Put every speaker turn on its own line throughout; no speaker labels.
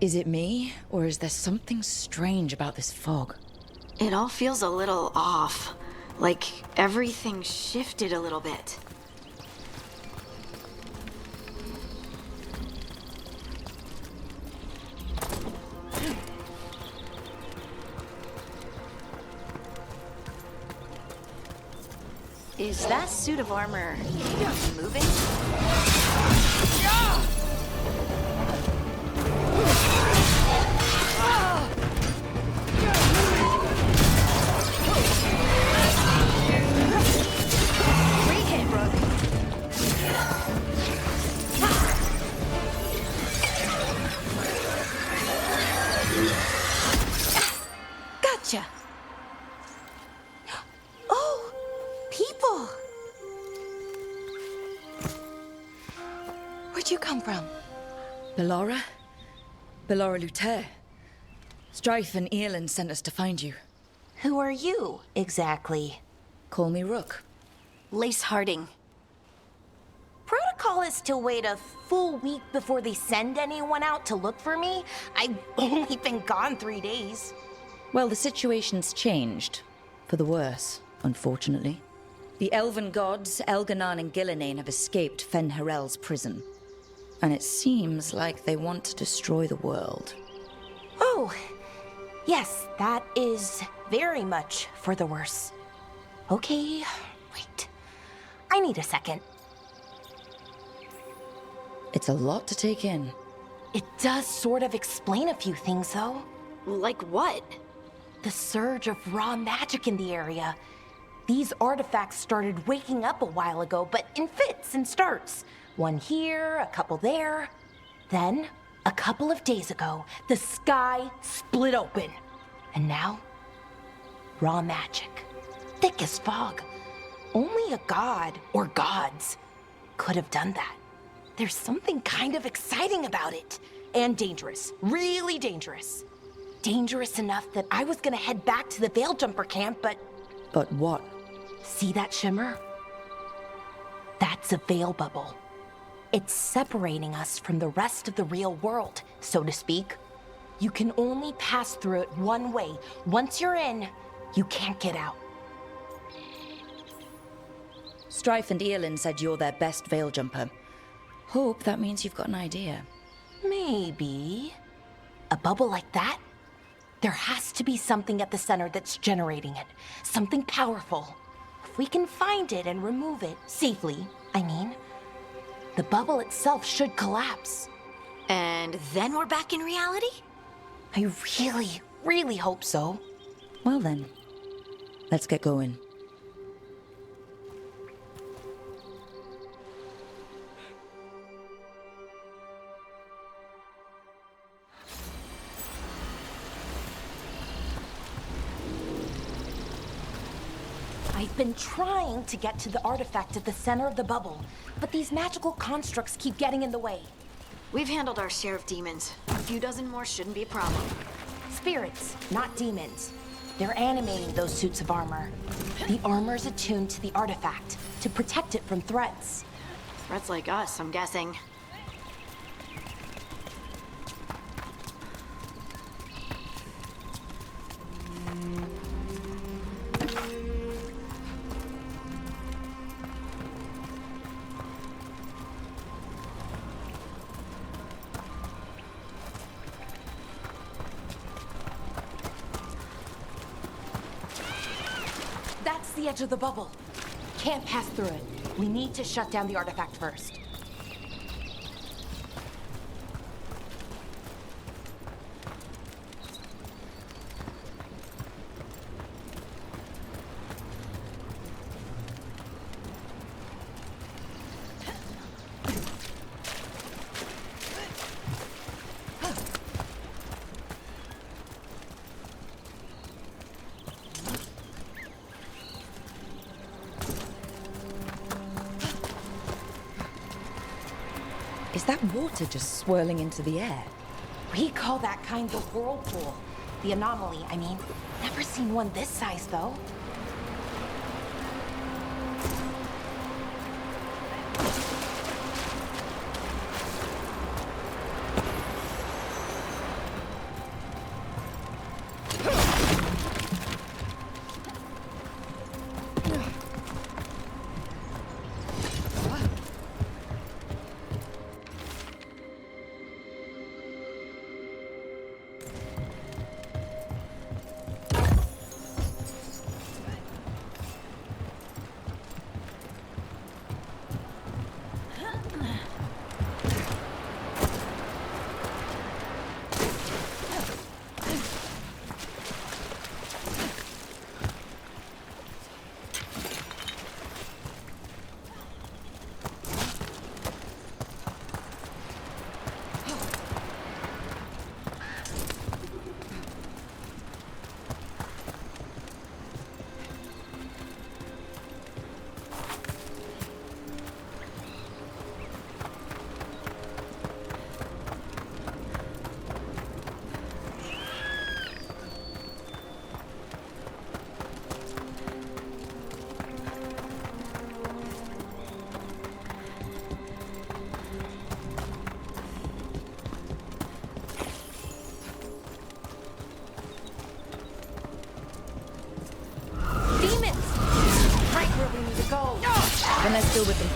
Is it me, or is there something strange about this fog?
It all feels a little off. Like everything shifted a little bit. Is that suit of armor moving? Great hit, Brooke. Gotcha.
Oh, people! Where'd you come from?
Bellora? Bellora Luther. Strife and Earlin sent us to find you.
Who are you, exactly?
Call me Rook.
Lace Harding.
Protocol is to wait a full week before they send anyone out to look for me. I've only been gone 3 days.
Well, the situation's changed. For the worse, unfortunately. The elven gods, Elganan and Gillinane, have escaped Fen-Harel's prison. And it seems like they want to destroy the world.
Oh, yes, that is very much for the worse. Okay, wait. I need a second.
It's a lot to take in.
It does sort of explain a few things, though.
Like what?
The surge of raw magic in the area. These artifacts started waking up a while ago, but in fits and starts. One here, a couple there. Then, a couple of days ago, the sky split open. And now, raw magic. Thick as fog. Only a god, or gods, could have done that. There's something kind of exciting about it. And dangerous. Really dangerous. Dangerous enough that I was gonna head back to the Veilgjumper camp, but...
But what?
See that shimmer? That's a veil bubble. It's separating us from the rest of the real world, so to speak. You can only pass through it one way. Once you're in, you can't get out.
Strife and Earlin said you're their best veil jumper. Hope that means you've got an idea.
Maybe. A bubble like that? There has to be something at the center that's generating it. Something powerful. If we can find it and remove it, safely, I mean, the bubble itself should collapse.
And then we're back in reality?
I really, really hope so.
Well then, let's get going.
I've been trying to get to the artifact at the center of the bubble, but these magical constructs keep getting in the way.
We've handled our share of demons. A few dozen more shouldn't be a problem.
Spirits, not demons. They're animating those suits of armor. The armor's attuned to the artifact to protect it from threats.
Threats like us, I'm guessing.
That's the edge of the bubble. Can't pass through it. We need to shut down the artifact first.
Is that water just swirling into the air?
We call that kind the whirlpool. The anomaly, I mean. Never seen one this size, though.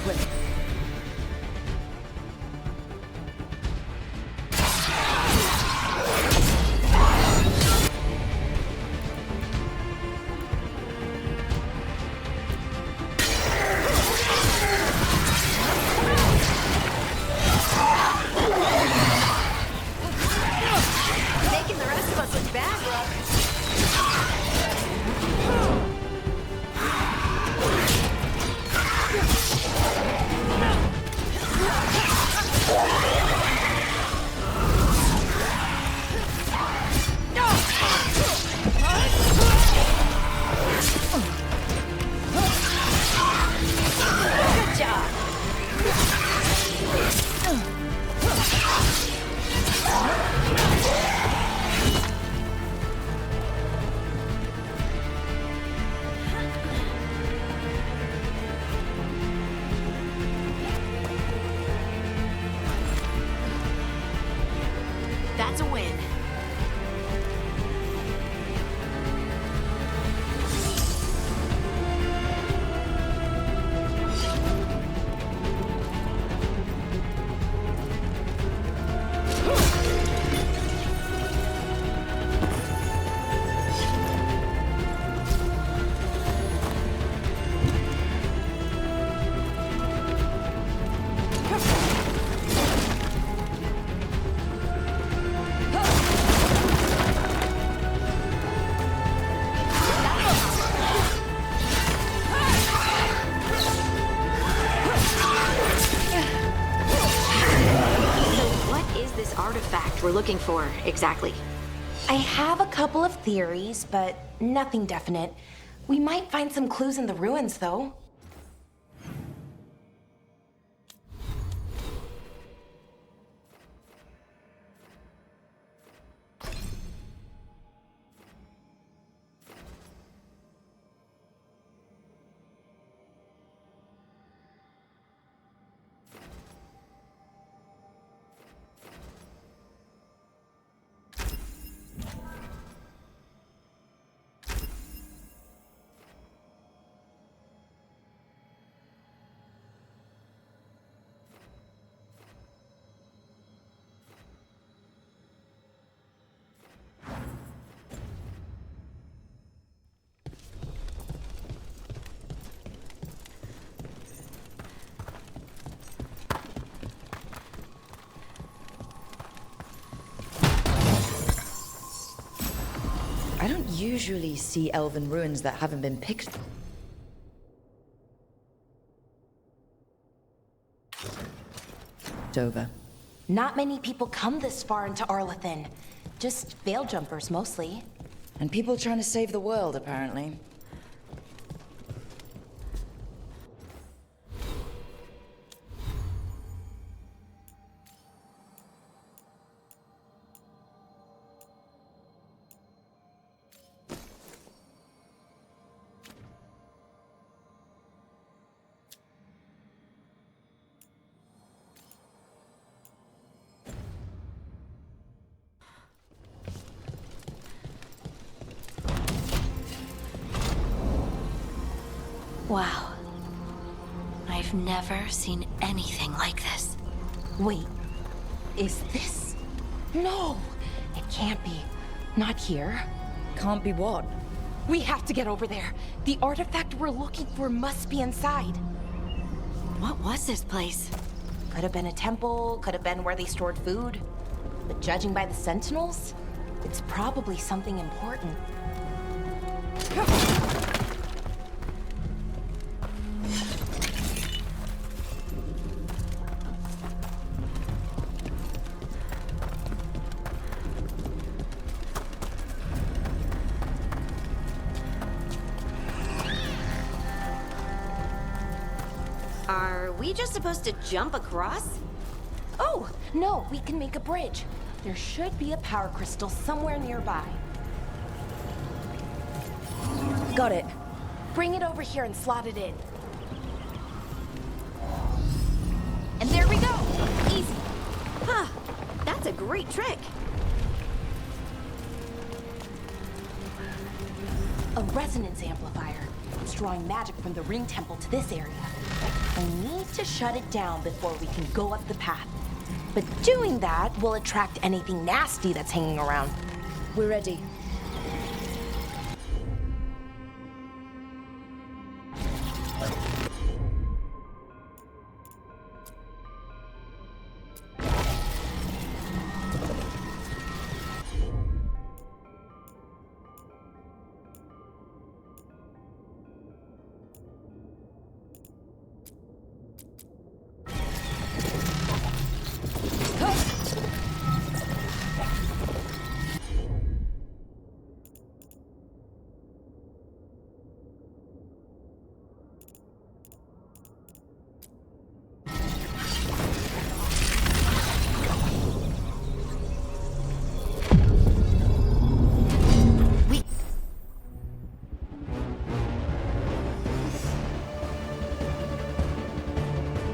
way.
Making the rest of us look bad, Rook. Good job. That's a win. Artifact we're looking for, exactly.
I have a couple of theories, but nothing definite. We might find some clues in the ruins, though.
I don't usually see elven ruins that haven't been picked. Over.
Not many people come this far into Arlathan. Just veil jumpers, mostly.
And people trying to save the world, apparently.
Wow. I've never seen anything like this.
Wait, is this? No, it can't be. Not here.
Can't be what?
We have to get over there. The artifact we're looking for must be inside.
What was this place?
Could have been a temple, could have been where they stored food. But judging by the sentinels, it's probably something important.
Are we just supposed to jump across?
Oh, no, we can make a bridge. There should be a power crystal somewhere nearby.
Got it.
Bring it over here and slot it in. And there we go! Easy.
Huh. That's a great trick.
A resonance amplifier. It's drawing magic from the ring temple to this area. I need to shut it down before we can go up the path. But doing that will attract anything nasty that's hanging around.
We're ready.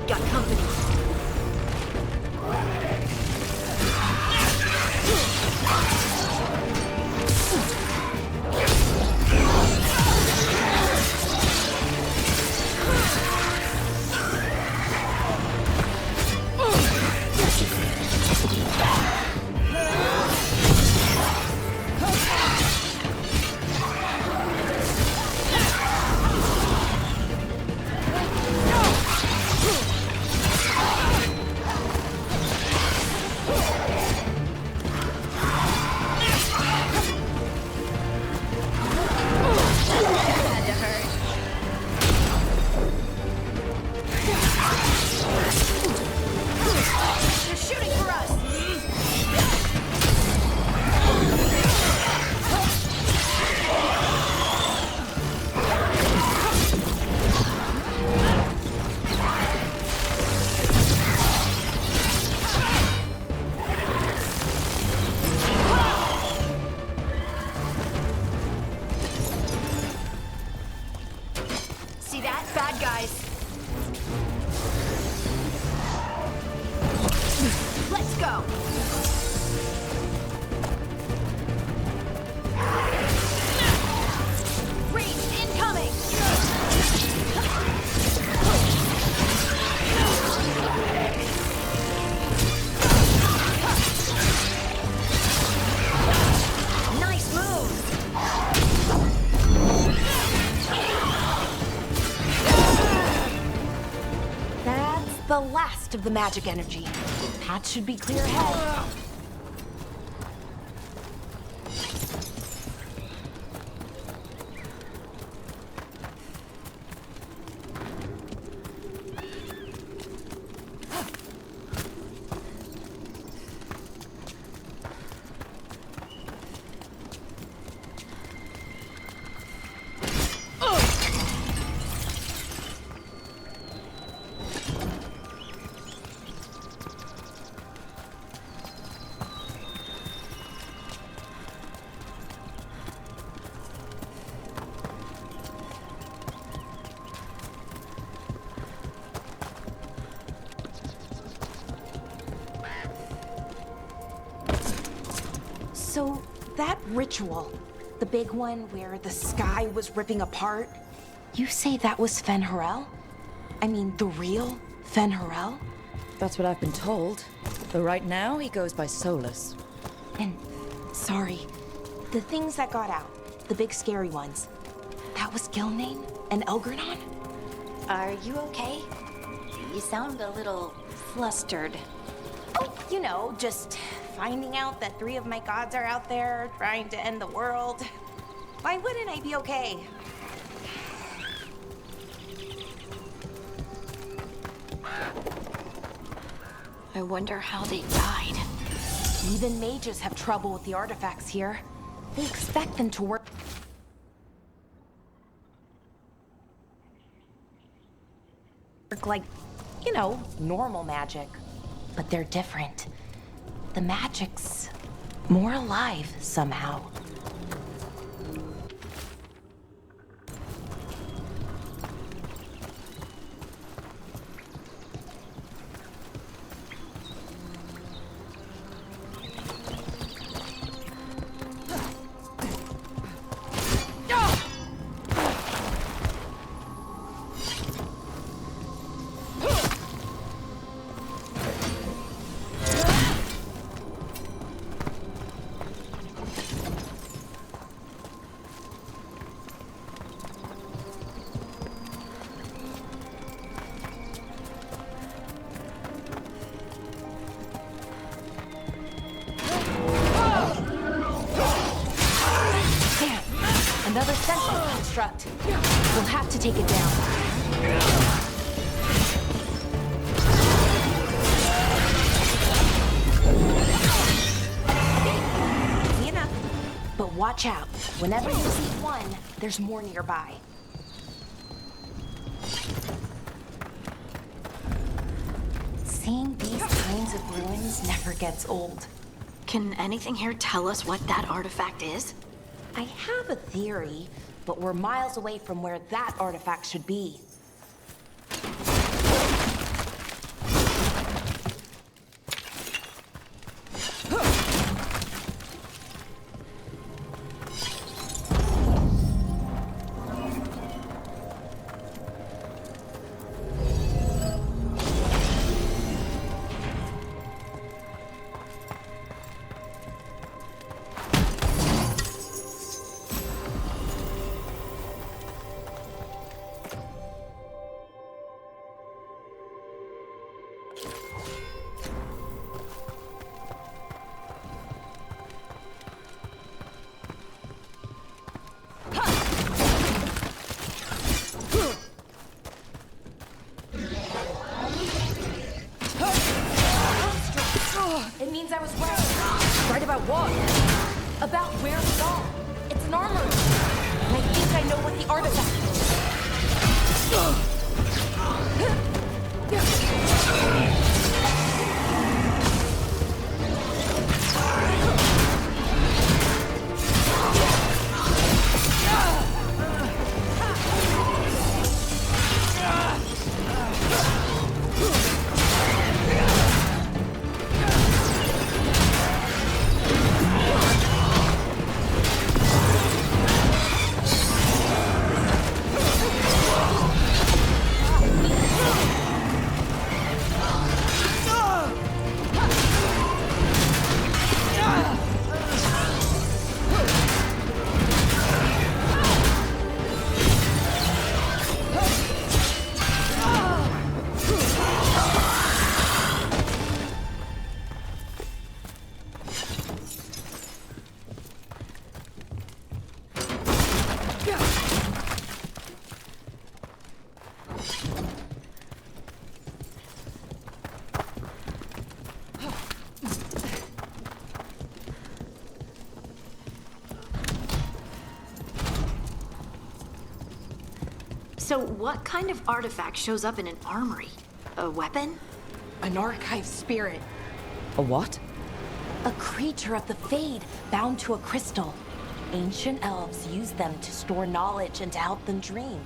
Got company. See that? Bad guys. Let's go. Range incoming. Nice move.
That's the last of the magic energy. Path should be clear ahead. So, that ritual, the big one where the sky was ripping apart, you say that was Fen'Harel? I mean, the real Fen'Harel?
That's what I've been told. Though right now, he goes by Solus.
And, sorry, the things that got out, the big scary ones, that was Gilnane and Elgranon?
Are you okay? You sound a little flustered.
Oh, you know, just finding out that 3 of my gods are out there trying to end the world. Why wouldn't I be okay?
I wonder how they died.
Even mages have trouble with the artifacts here. They expect them to work like, you know, normal magic. But they're different. The magic's more alive somehow. construct. We'll have to take it down. Easy enough. But watch out. Whenever you see one, there's more nearby. Seeing these kinds of ruins never gets old.
Can anything here tell us what that artifact is?
I have a theory, but we're miles away from where that artifact should be. It means I was right. Right about what? About where we are. It's an armory. And I think I know what the artifact
So what kind of artifact shows up in an armory? A weapon?
An archive spirit.
A what?
A creature of the Fade, bound to a crystal. Ancient elves use them to store knowledge and to help them dream.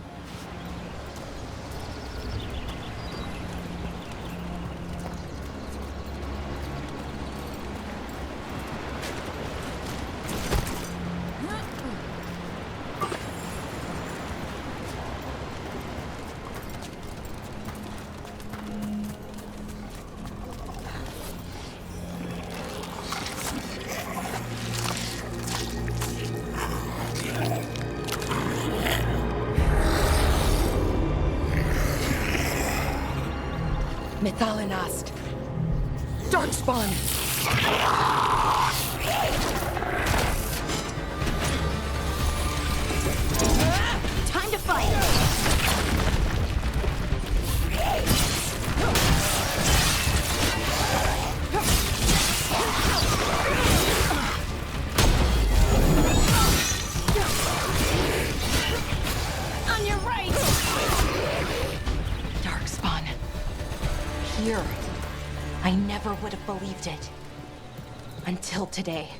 Mythalinast. Darkspawn.
Time to fight! On your right!
Darkspawn. Here. I never would have believed it. Until today.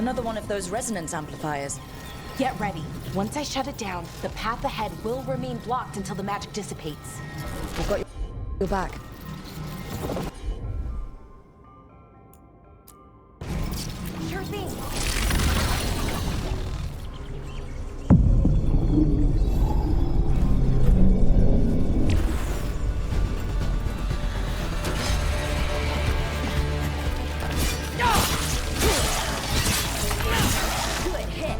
Another one of those resonance amplifiers.
Get ready. Once I shut it down, the path ahead will remain blocked until the magic dissipates.
We've got your back.
Sure thing.
Good hit.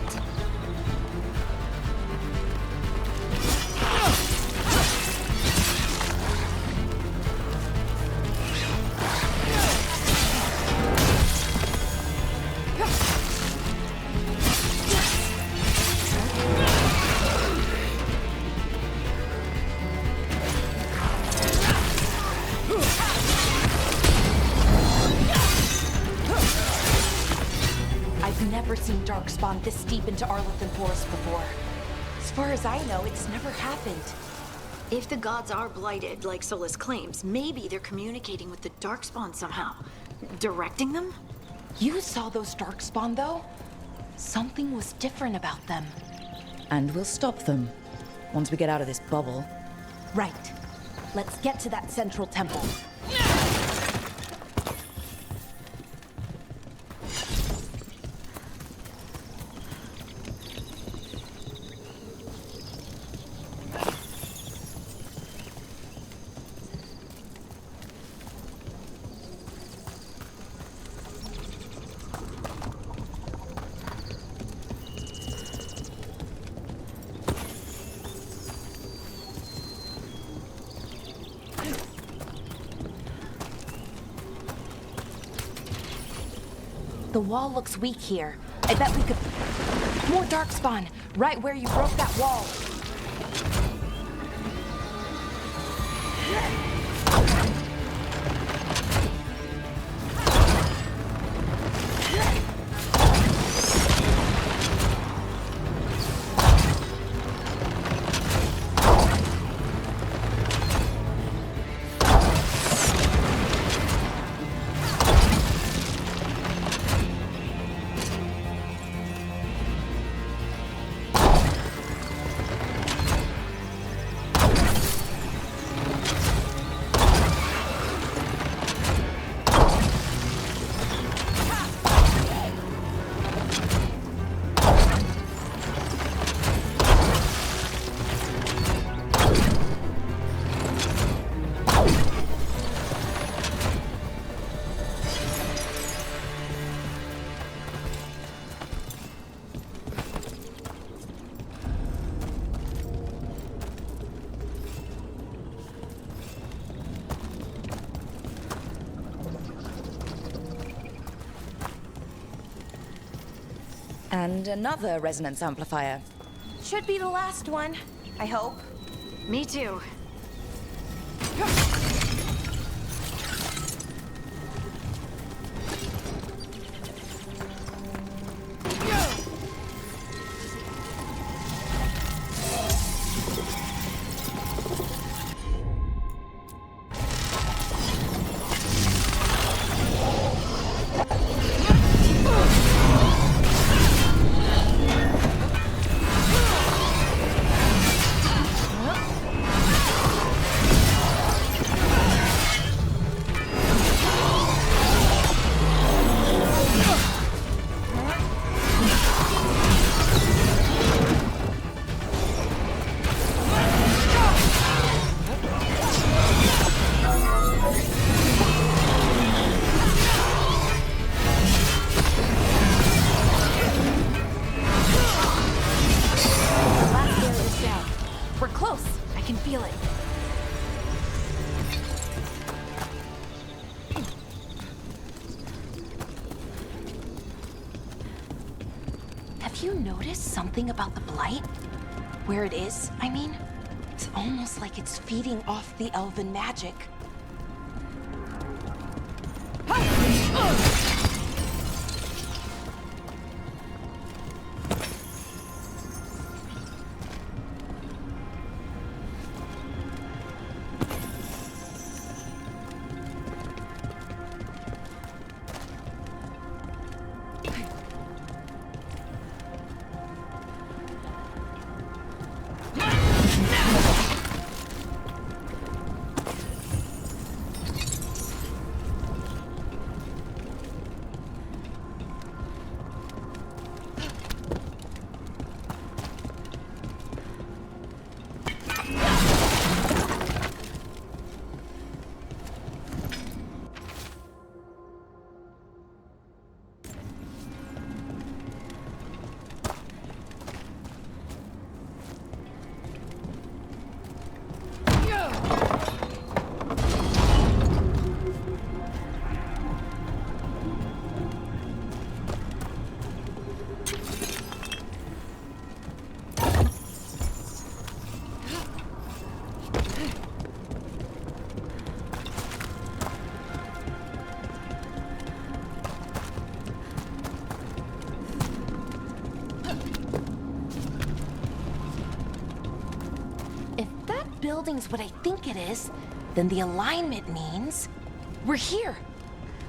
I've never seen Darkspawn this deep into Arlothan Forest before. As far as I know, it's never happened.
If the gods are blighted, like Solus claims, maybe they're communicating with the Darkspawn somehow. Directing them?
You saw those Darkspawn, though? Something was different about them.
And we'll stop them once we get out of this bubble.
Right. Let's get to that central temple. The wall looks weak here. I bet we could... More Darkspawn! Right where you broke that wall!
And another resonance amplifier.
Should be the last one, I hope.
Me too.
Have you noticed something about the blight? Where it is, I mean? It's almost like it's feeding off the elven magic. building's what I think it is, then the alignment means we're here.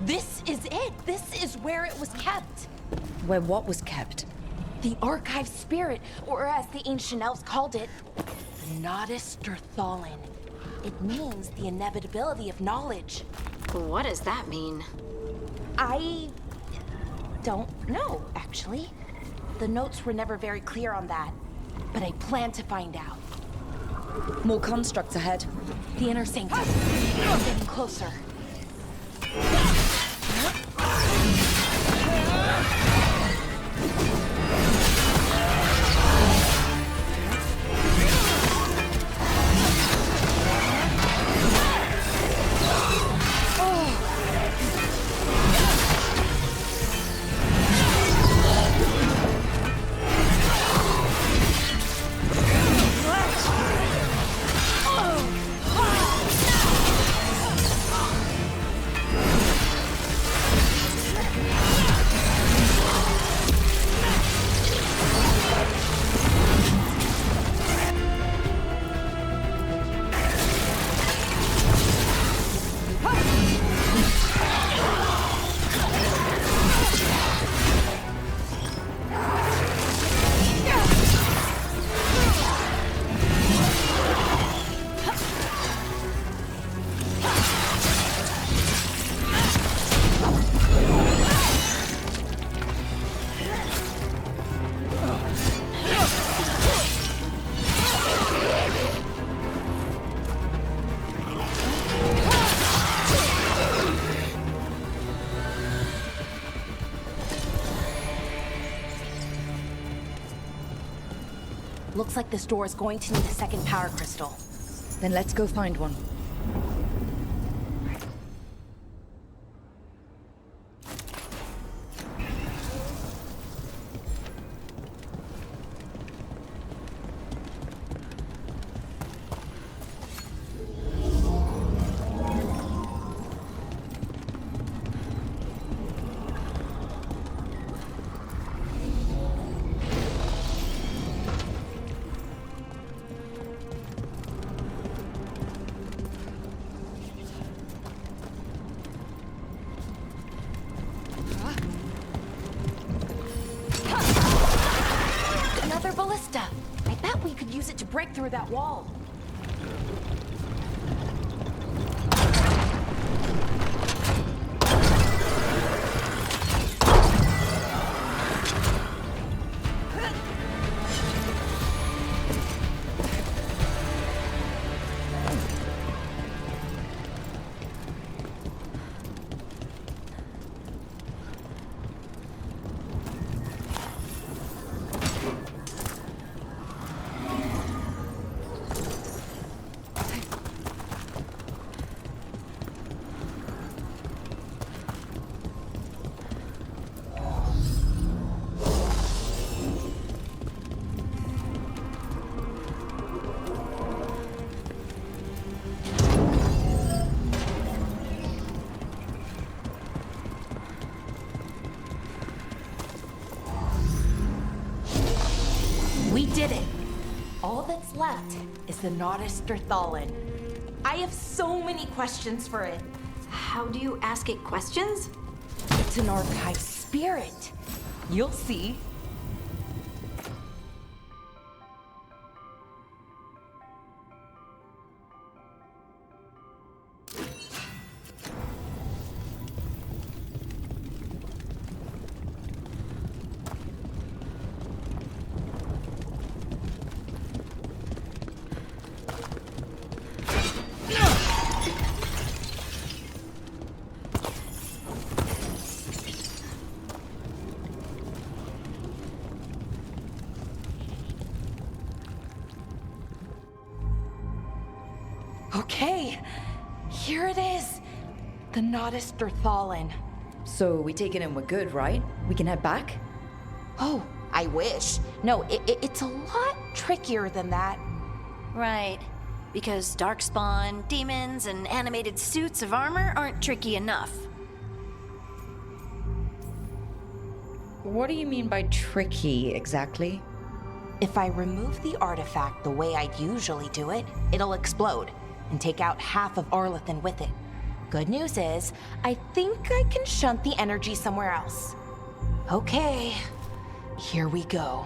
This is it. This is where it was kept.
Where what was kept?
The archive spirit, or as the ancient elves called it, the Nodus Derthalin. It means the inevitability of knowledge.
What does that mean?
I don't know, actually. The notes were never very clear on that, but I plan to find out.
More constructs ahead.
The inner sanctum. I'm getting closer. Looks like this door is going to need a second power crystal.
Then let's go find one.
Another ballista. I bet we could use it to break through that wall. We did it! All that's left is the Nodus Derthalin. I have so many questions for it.
How do you ask it questions?
It's an archive spirit. You'll see. Okay, here it is. The Nodus Derthalin.
So we take it and we're good, right? We can head back?
Oh, I wish. No, it's a lot trickier than that.
Right. Because darkspawn, demons, and animated suits of armor aren't tricky enough.
What do you mean by tricky, exactly?
If I remove the artifact the way I'd usually do it, it'll explode and take out half of Arlethan with it. Good news is, I think I can shunt the energy somewhere else. Okay, here we go.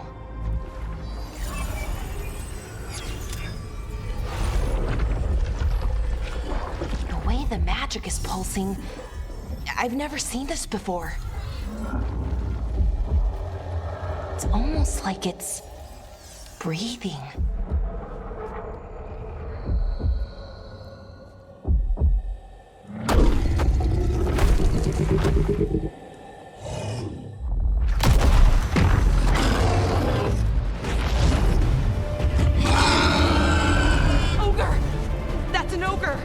The way the magic is pulsing, I've never seen this before. It's almost like it's breathing. Ogre! That's an ogre!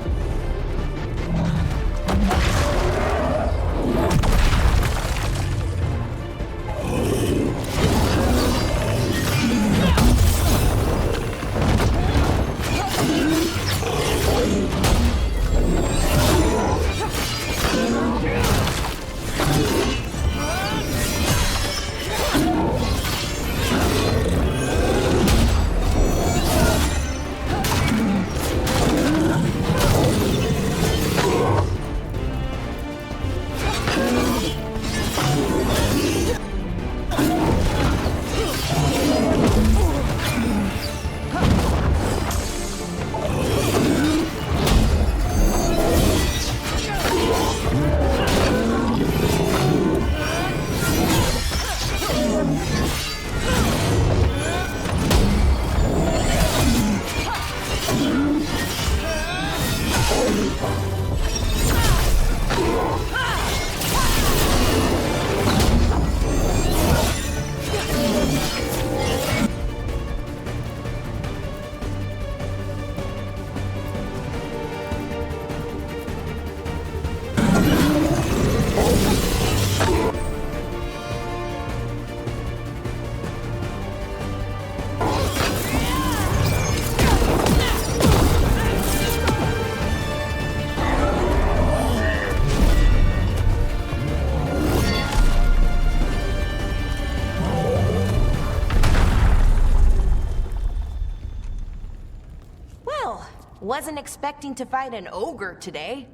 Wasn't expecting to fight an ogre today.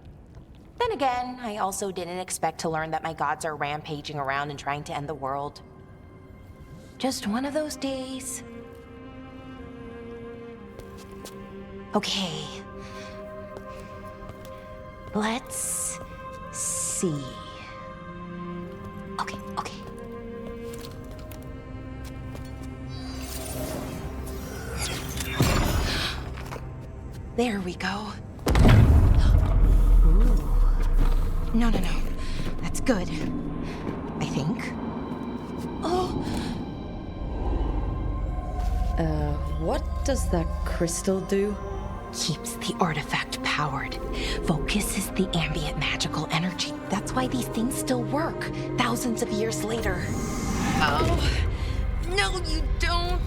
Then again, I also didn't expect to learn that my gods are rampaging around and trying to end the world. Just one of those days. Okay. Let's see. Okay. There we go. Ooh. No. That's good. I think. Oh!
What does that crystal do?
Keeps the artifact powered. Focuses the ambient magical energy. That's why these things still work, thousands of years later. Oh! No, you don't!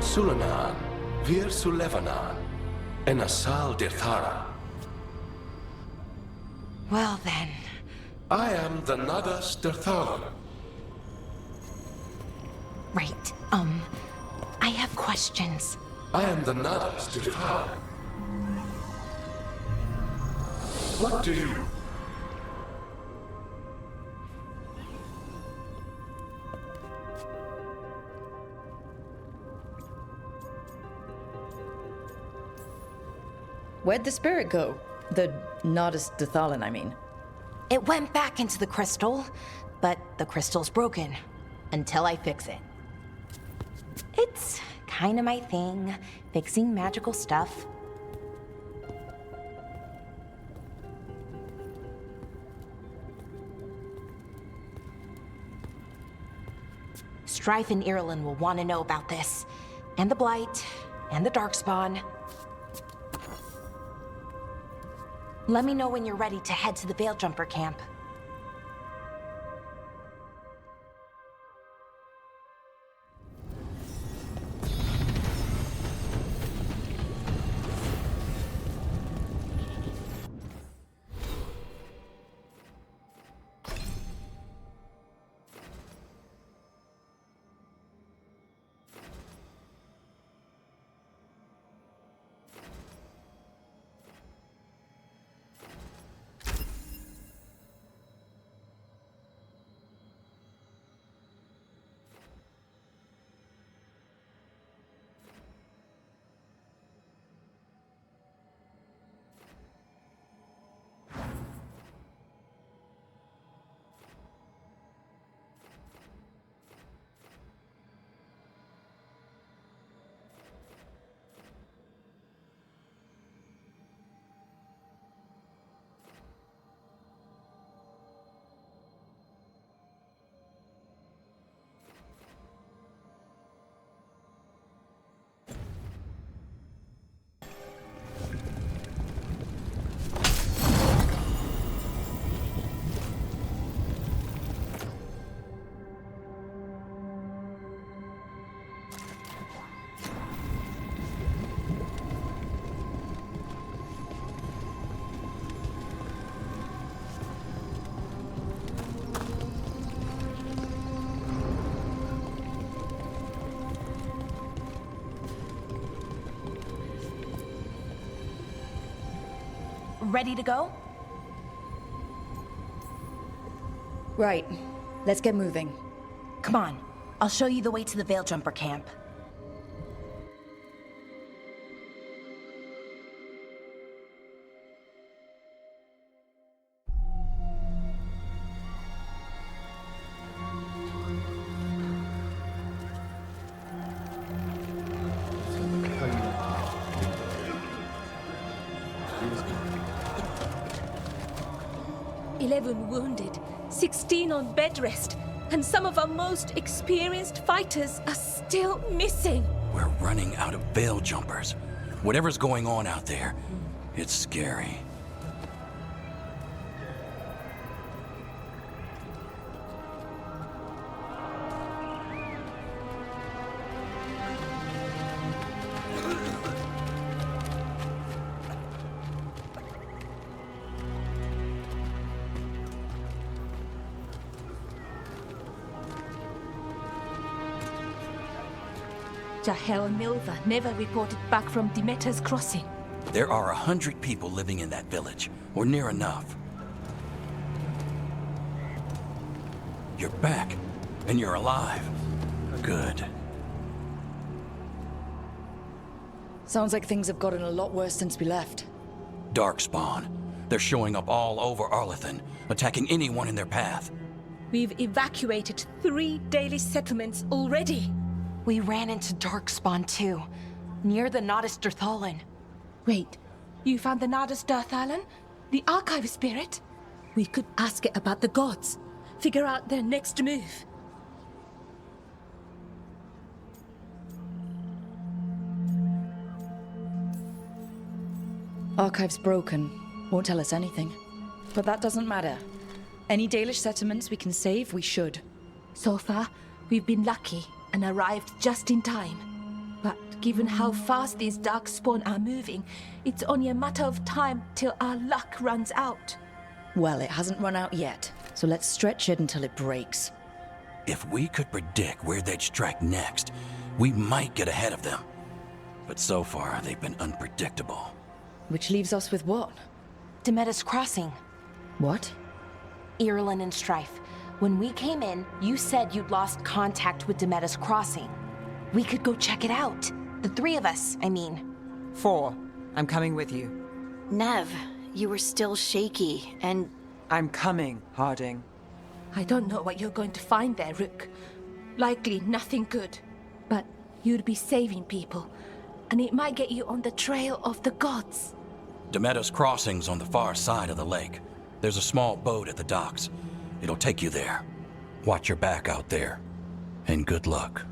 Sulanan, Vir Sulevanan, and Asal Dirthara.
Well then.
I am the Nadas Dirthalan.
Right, I have questions.
I am the Nadas Dirthalan. What do you...
Where'd the spirit go? The Nodus Dathalan, I mean.
It went back into the crystal, but the crystal's broken. Until I fix it. It's kinda my thing, fixing magical stuff. Strife and Irulan will want to know about this. And the Blight, and the Darkspawn. Let me know when you're ready to head to the Veil Jumper camp. ready to go?
Right. Let's get moving.
Come on, I'll show you the way to the Veil Jumper camp.
"11 wounded, 16 on bed rest, and some of our most experienced fighters are still missing."
We're running out of Veil Jumpers. Whatever's going on out there, it's scary.
Jahel and Milva never reported back from Demeter's crossing.
There are 100 people living in that village, or near enough. You're back, and you're alive. Good.
Sounds like things have gotten a lot worse since we left.
Darkspawn. They're showing up all over Arlethan, attacking anyone in their path.
We've evacuated 3 daily settlements already.
We ran into Darkspawn too, near the Nodus Dirthalan.
Wait, you found the Nardus Dirthalan? The archive spirit? We could ask it about the gods. Figure out their next move.
Archive's broken. Won't tell us anything. But that doesn't matter. Any Dalish settlements we can save, we should.
So far, we've been lucky and arrived just in time. But given how fast these Darkspawn are moving, it's only a matter of time till our luck runs out.
Well, it hasn't run out yet, so let's stretch it until it breaks.
If we could predict where they'd strike next, we might get ahead of them. But so far, they've been unpredictable.
Which leaves us with what?
Demeter's crossing.
What?
Irulan and Strife. When we came in, you said you'd lost contact with Demeter's crossing. We could go check it out. The 3 of us, I mean.
4. I'm coming with you.
Nev, you were still shaky, and
I'm coming, Harding.
I don't know what you're going to find there, Rook. Likely nothing good. But you'd be saving people, and it might get you on the trail of the gods.
Demeter's crossing's on the far side of the lake. There's a small boat at the docks. It'll take you there. Watch your back out there. And good luck.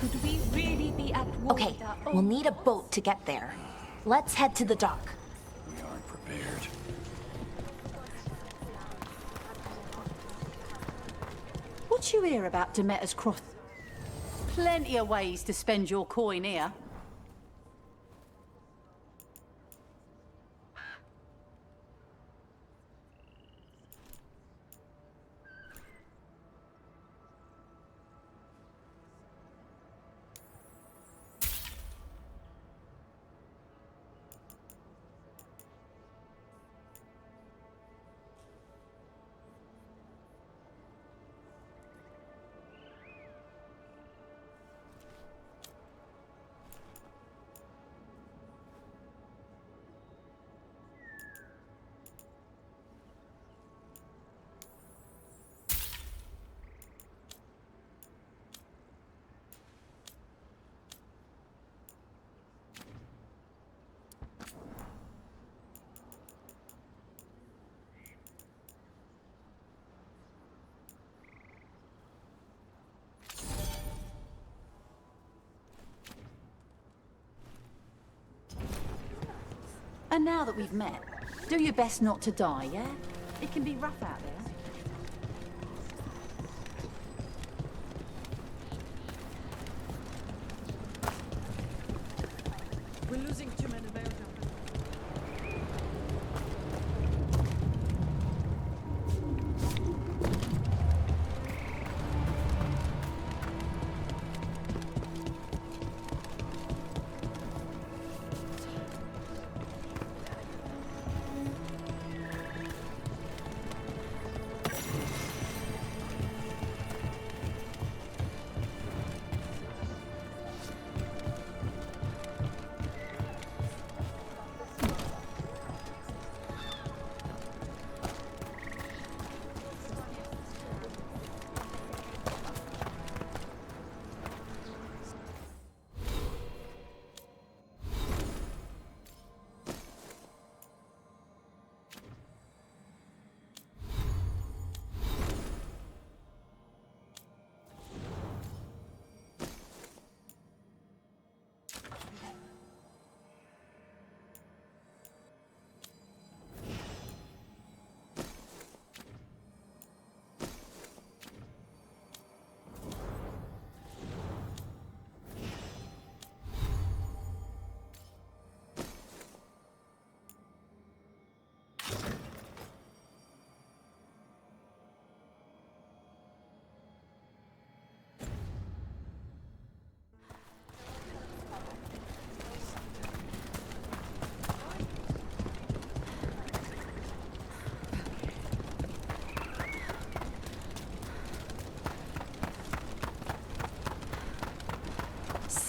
Could we really be at war
Okay,
with our own
we'll need a boat to get there. Let's head to the dock.
We aren't prepared.
What you hear about Demeter's cross? Plenty of ways to spend your coin here. And now that we've met, do your best not to die, yeah? It can be rough out there.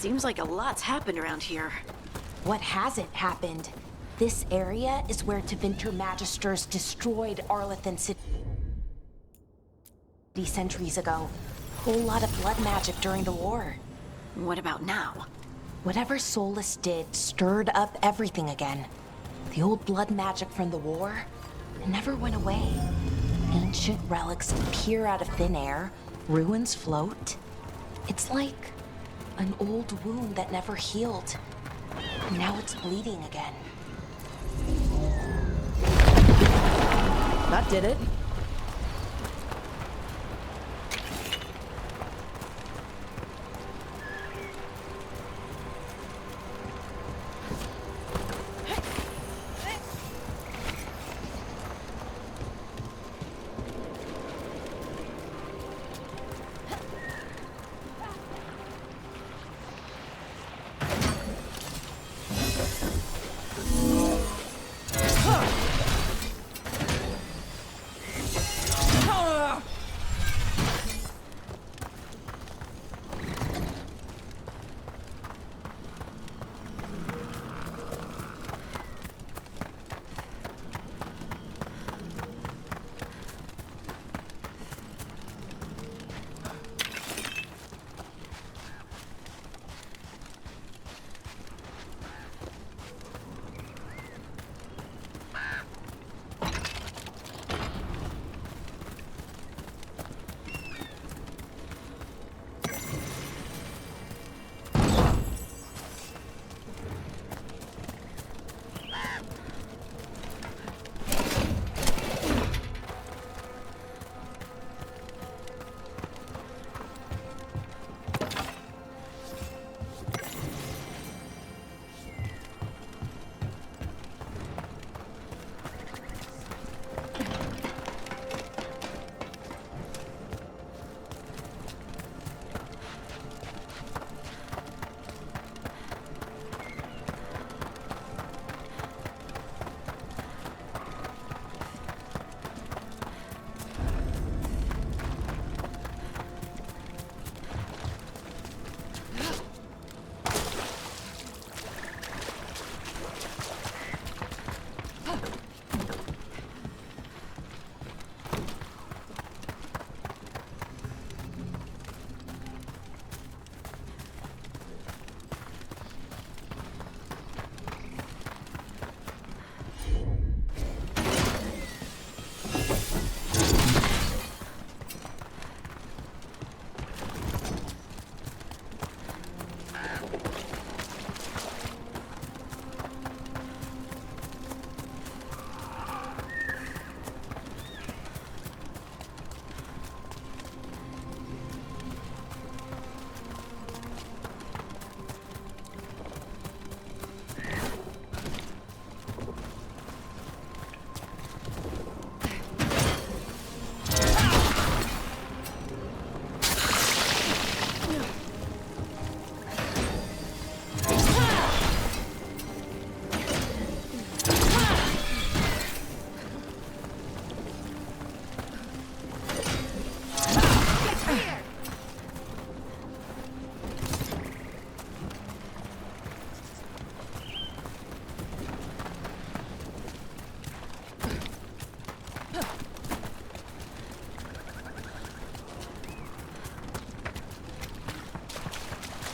Seems like a lot's happened around here.
What hasn't happened? This area is where Tevinter Magisters destroyed Arlethan City centuries ago. Whole lot of blood magic during the war.
What about now?
Whatever Solus did stirred up everything again. The old blood magic from the war, it never went away. Ancient relics appear out of thin air, ruins float. It's like an old wound that never healed. And now it's bleeding again.
That did it.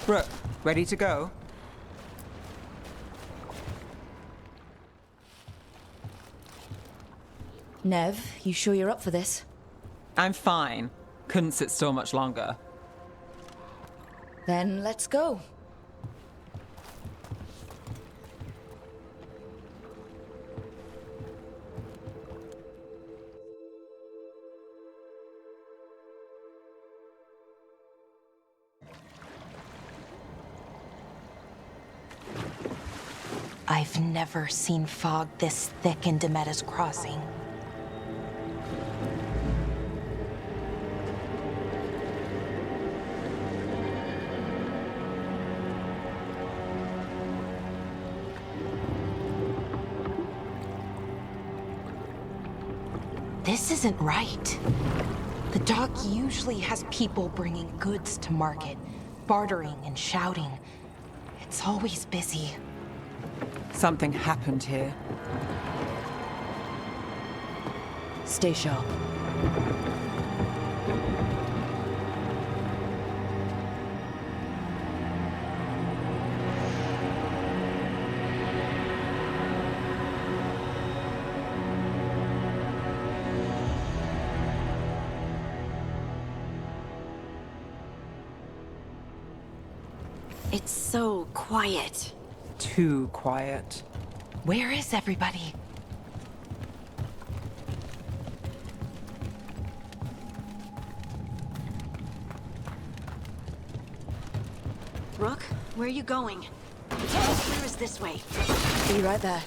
Brooke, ready to go?
Nev, you sure you're up for this?
I'm fine. Couldn't sit still much longer.
Then let's go.
I've never seen fog this thick in Demetta's Crossing. This isn't right. The dock usually has people bringing goods to market, bartering and shouting. It's always busy.
Something happened here.
Stay sharp.
It's so quiet.
Too quiet.
Where is everybody?
Rook, where are you going? Where is this way?
Be right there.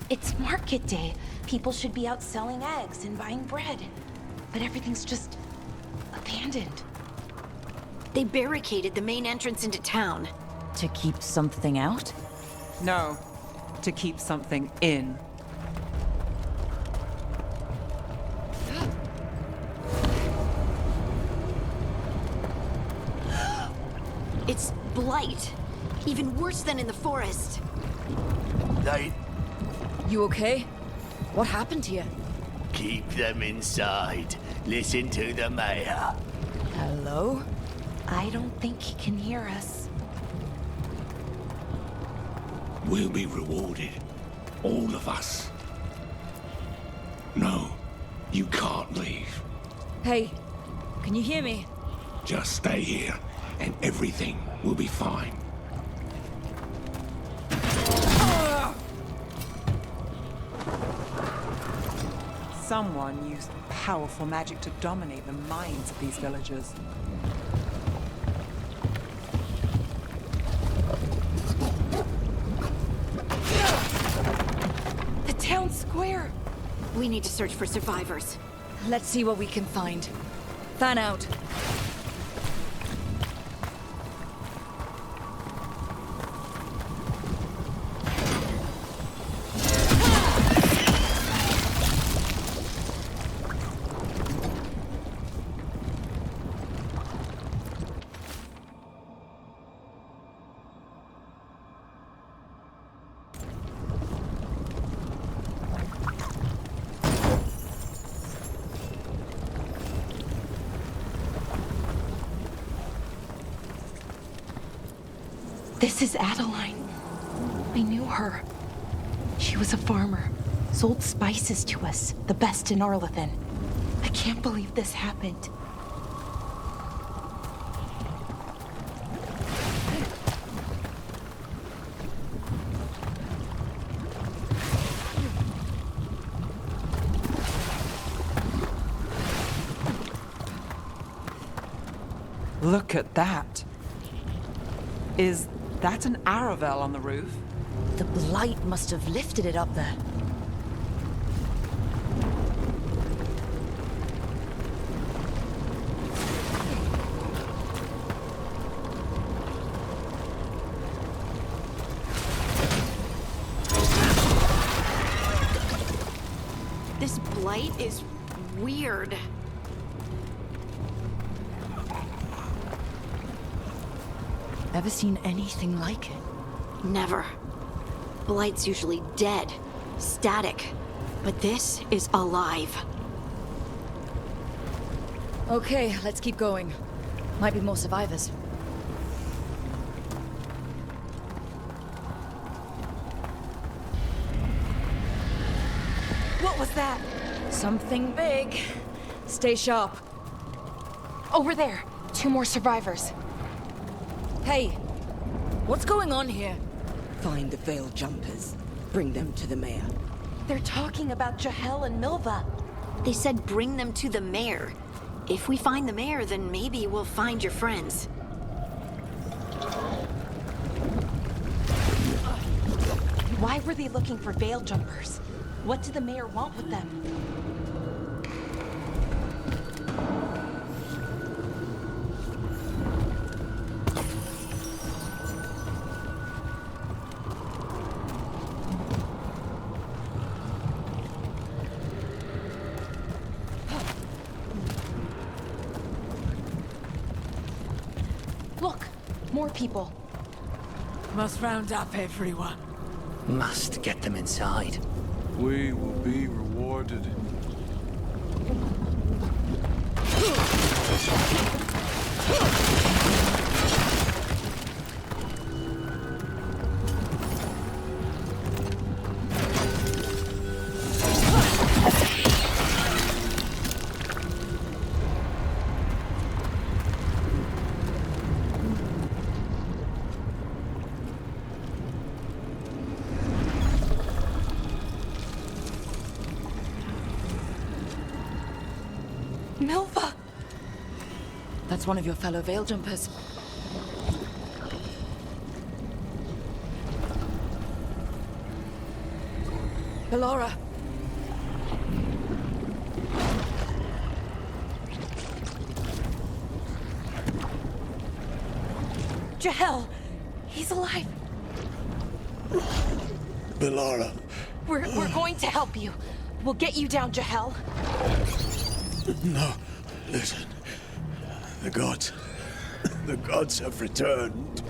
It's market day. People should be out selling eggs and buying bread. But everything's just abandoned.
They barricaded the main entrance into town.
To keep something out?
No, to keep something in.
It's blight. Even worse than in the forest.
They
You okay? What happened here?
keep them inside. Listen to the mayor.
Hello?
I don't think he can hear us.
We'll be rewarded. All of us. No, you can't leave.
Hey, can you hear me?
Just stay here, and everything will be fine.
Someone used powerful magic to dominate the minds of these villagers.
The town square!
We need to search for survivors.
Let's see what we can find. Fan out.
This is Adeline. I knew her. She was a farmer, sold spices to us, the best in Arlathan. I can't believe this happened.
Look at that. Is that an Aravel on the roof?
The blight must have lifted it up there.
This blight is weird.
Ever seen anything like it?
Never. Blight's usually dead, static. But this is alive.
Okay, let's keep going. Might be more survivors.
What was that?
Something big. Stay sharp.
Over there. 2 more survivors.
Hey, what's going on here?
Find the veiled jumpers. Bring them to the mayor.
They're talking about Jahel and Milva.
They said bring them to the mayor. If we find the mayor, then maybe we'll find your friends.
Why were they looking for veil jumpers? What did the mayor want with them? more people.
Must round up everyone.
Must get them inside.
We will be rewarded.
Milva!
That's one of your fellow Veil Jumpers. Bellora!
Jahel! He's alive!
Bellora.
We're going to help you. We'll get you down, Jahel.
No, listen. The gods have returned.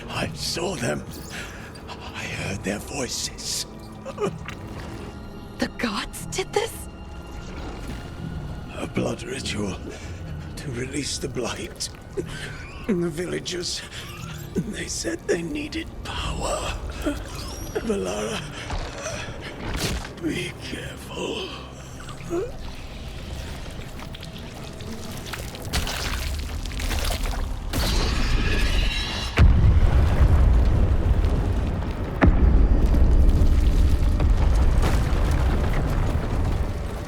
I saw them. I heard their voices.
The gods did this?
A blood ritual to release the blight. The villagers, they said they needed power. Bellora, be careful.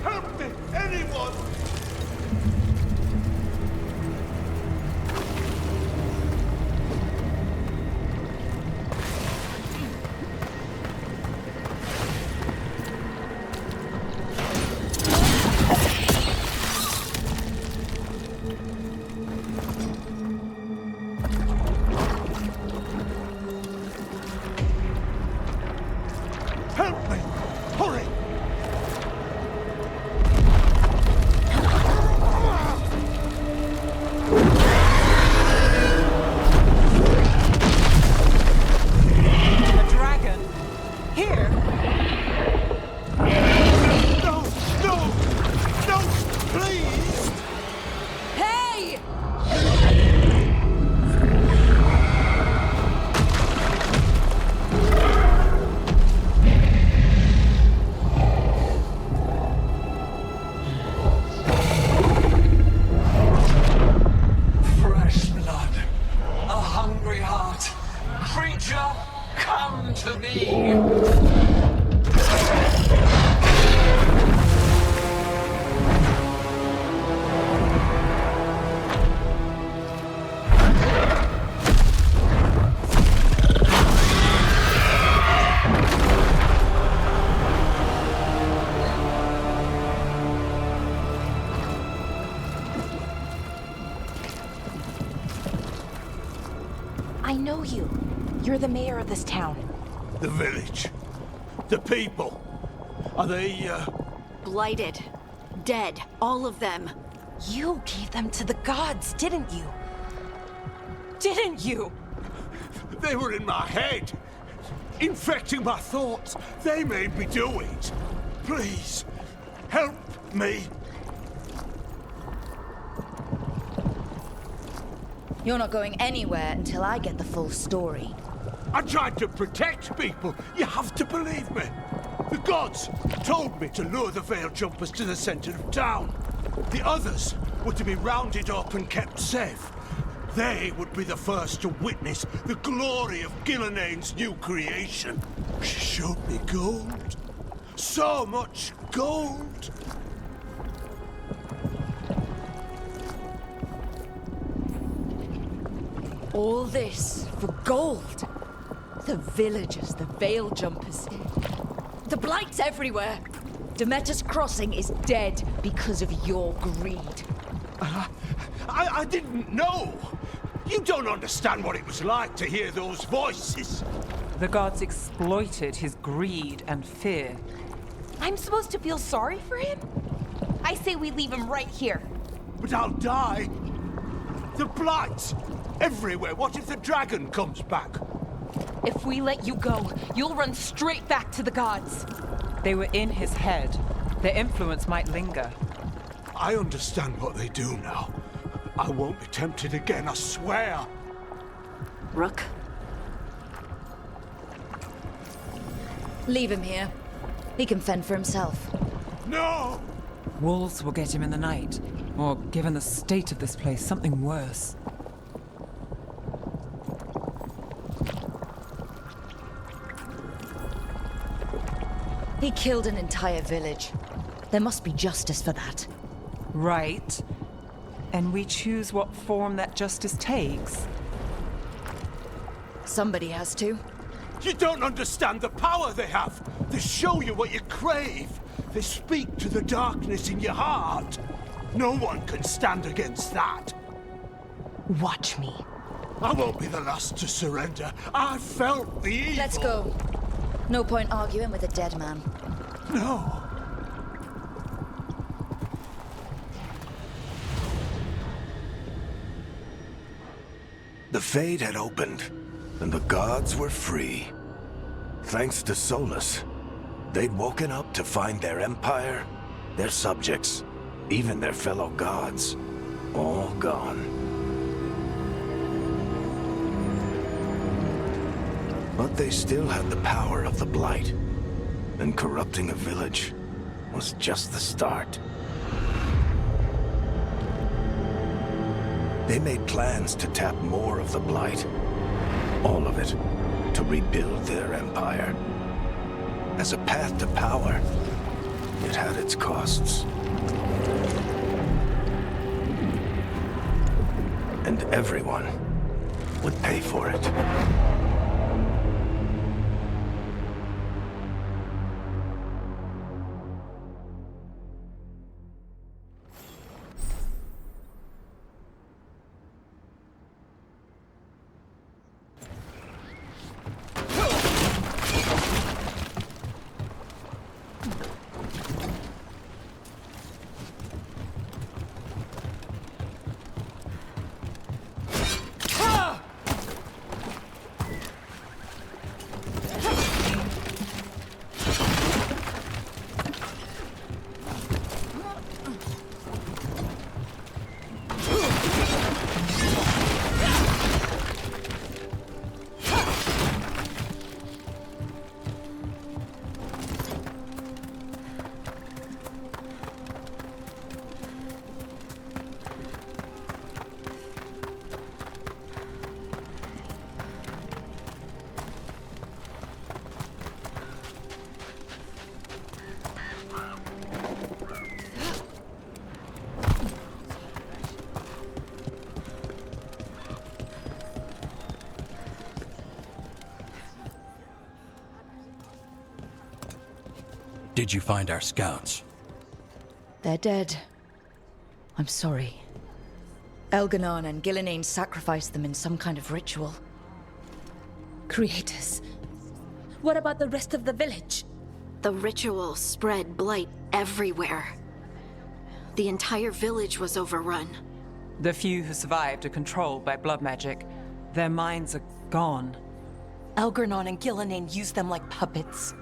Help me, anyone! Help me! Hurry!
A dragon? Here?
No! No! No! Please!
Hey!
Fresh blood, a hungry heart. Creature, come to me.
I know you. You're the mayor of this town.
The village. The people. Are they,
Blighted. Dead. All of them.
You gave them to the gods, didn't you? Didn't you?
They were in my head. Infecting my thoughts. They made me do it. Please, help me.
You're not going anywhere until I get the full story.
I tried to protect people. You have to believe me. The gods told me to lure the Veil Jumpers to the center of town. The others were to be rounded up and kept safe. They would be the first to witness the glory of Gilnenane's new creation. She showed me gold. So much gold.
All this for gold. The villagers, the Veil Jumpers. The blight's everywhere. Demeter's Crossing is dead because of your greed.
I didn't know. You don't understand what it was like to hear those voices.
The gods exploited his greed and fear.
I'm supposed to feel sorry for him? I say we leave him right here.
But I'll die. The blight. Everywhere. What if the dragon comes back?
If we let you go, you'll run straight back to the gods.
They were in his head. Their influence might linger.
I understand what they do now. I won't be tempted again, I swear.
Rook?
Leave him here. He can fend for himself.
No!
Wolves will get him in the night. Or, given the state of this place, something worse.
He killed an entire village. There must be justice for that.
Right. And we choose what form that justice takes.
Somebody has to.
You don't understand the power they have. They show you what you crave. They speak to the darkness in your heart. No one can stand against that.
Watch me.
I won't be the last to surrender. I felt the evil.
Let's go. No point arguing with a dead man.
No.
The Fade had opened, and the gods were free. Thanks to Solus, they'd woken up to find their empire, their subjects, even their fellow gods, all gone. But they still had the power of the Blight, and corrupting a village was just the start. They made plans to tap more of the Blight, all of it, to rebuild their empire. As a path to power, it had its costs. And everyone would pay for it.
Did you find our scouts?
They're dead. I'm sorry. Elganon and Gillenane sacrificed them in some kind of ritual.
Creators. What about the rest of the village?
The ritual spread blight everywhere. The entire village was overrun.
The few who survived are controlled by blood magic. Their minds are gone.
Elganon and Gillenane used them like puppets.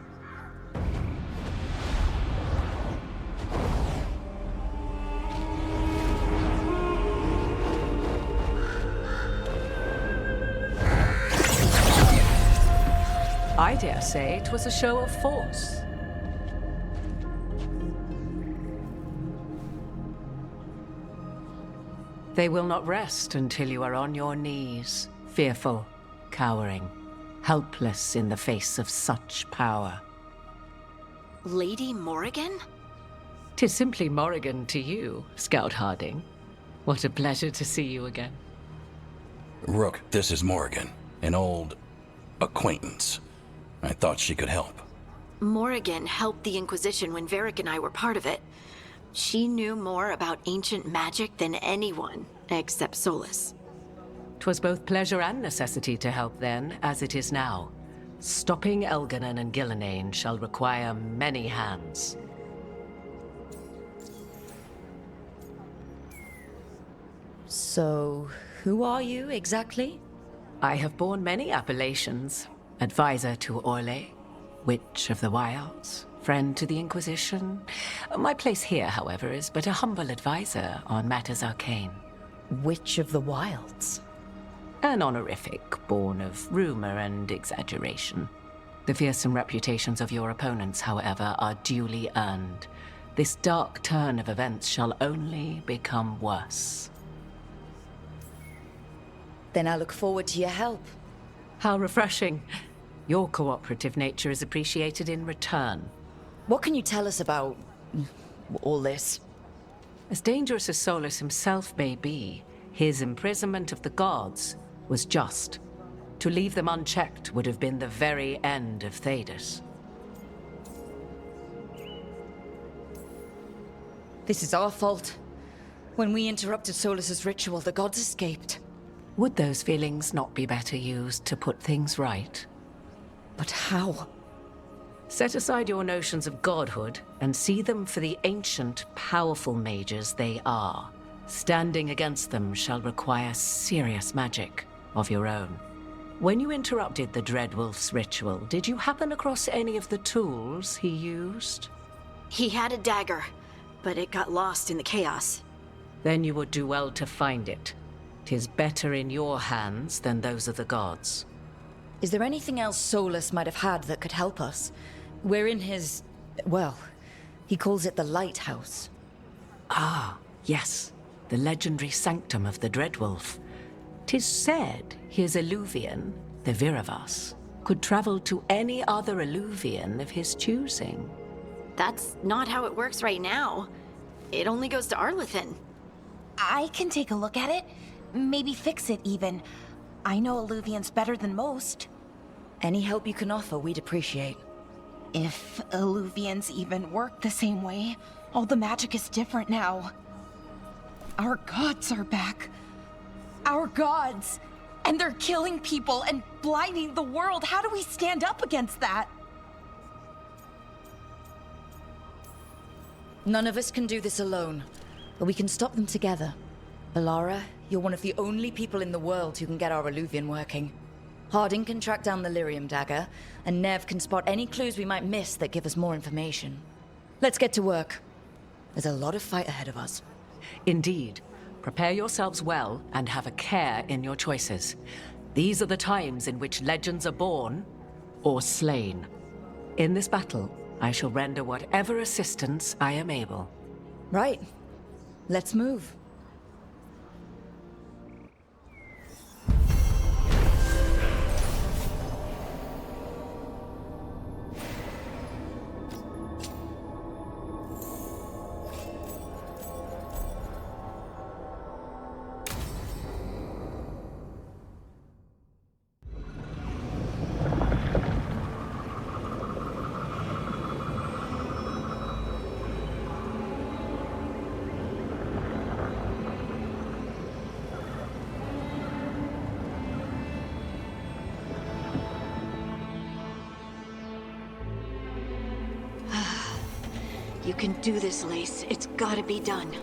I dare say it was a show of force. They will not rest until you are on your knees, fearful, cowering, helpless in the face of such power.
Lady Morrigan?
'Tis simply Morrigan to you, Scout Harding. What a pleasure to see you again.
Rook, this is Morrigan, an old acquaintance. I thought she could help.
Morrigan helped the Inquisition when Varric and I were part of it. She knew more about ancient magic than anyone, except Solus.
'Twas both pleasure and necessity to help then, as it is now. Stopping Elganon and Gillenane shall require many hands.
So, Who are you, exactly?
I have borne many appellations. Advisor to Orle, Witch of the Wilds, friend to the Inquisition. My place here, however, is but a humble advisor on matters arcane.
Witch of the Wilds?
An honorific born of rumor and exaggeration. The fearsome reputations of your opponents, however, are duly earned. This dark turn of events shall only become worse.
Then I look forward to your help.
How refreshing. Your cooperative nature is appreciated in return.
What can you tell us about all this?
As dangerous as Solus himself may be, his imprisonment of the gods was just. To leave them unchecked would have been the very end of Thedas.
This is our fault. When we interrupted Solus's ritual, the gods escaped.
Would those feelings not be better used to put things right?
But how?
Set aside your notions of godhood and see them for the ancient, powerful mages they are. Standing against them shall require serious magic of your own. When you interrupted the Dreadwolf's ritual, did you happen across any of the tools he used?
He had a dagger, but it got lost in the chaos.
Then you would do well to find it. 'Tis better in your hands than those of the gods.
Is there anything else Solus might have had that could help us? We're in his... well, he calls it the Lighthouse.
Ah, yes. The legendary sanctum of the Dreadwolf. 'Tis said his Illuvian, the Viravas, could travel to any other Illuvian of his choosing.
That's not how it works right now. It only goes to Arlethan.
I can take a look at it. Maybe fix it, even. I know Illuvians better than most.
Any help you can offer, we'd appreciate.
If Illuvians even work the same way, all the magic is different now. Our gods are back. Our gods! And they're killing people and blinding the world. How do we stand up against that?
None of us can do this alone, but we can stop them together. Alara, you're one of the only people in the world who can get our Illuvian working. Harding can track down the Lyrium dagger, and Nev can spot any clues we might miss that give us more information. Let's get to work. There's a lot of fight ahead of us.
Indeed. Prepare yourselves well and have a care in your choices. These are the times in which legends are born or slain. In this battle, I shall render whatever assistance I am able.
Right. Let's move.
You can do this, Lace. It's gotta be done.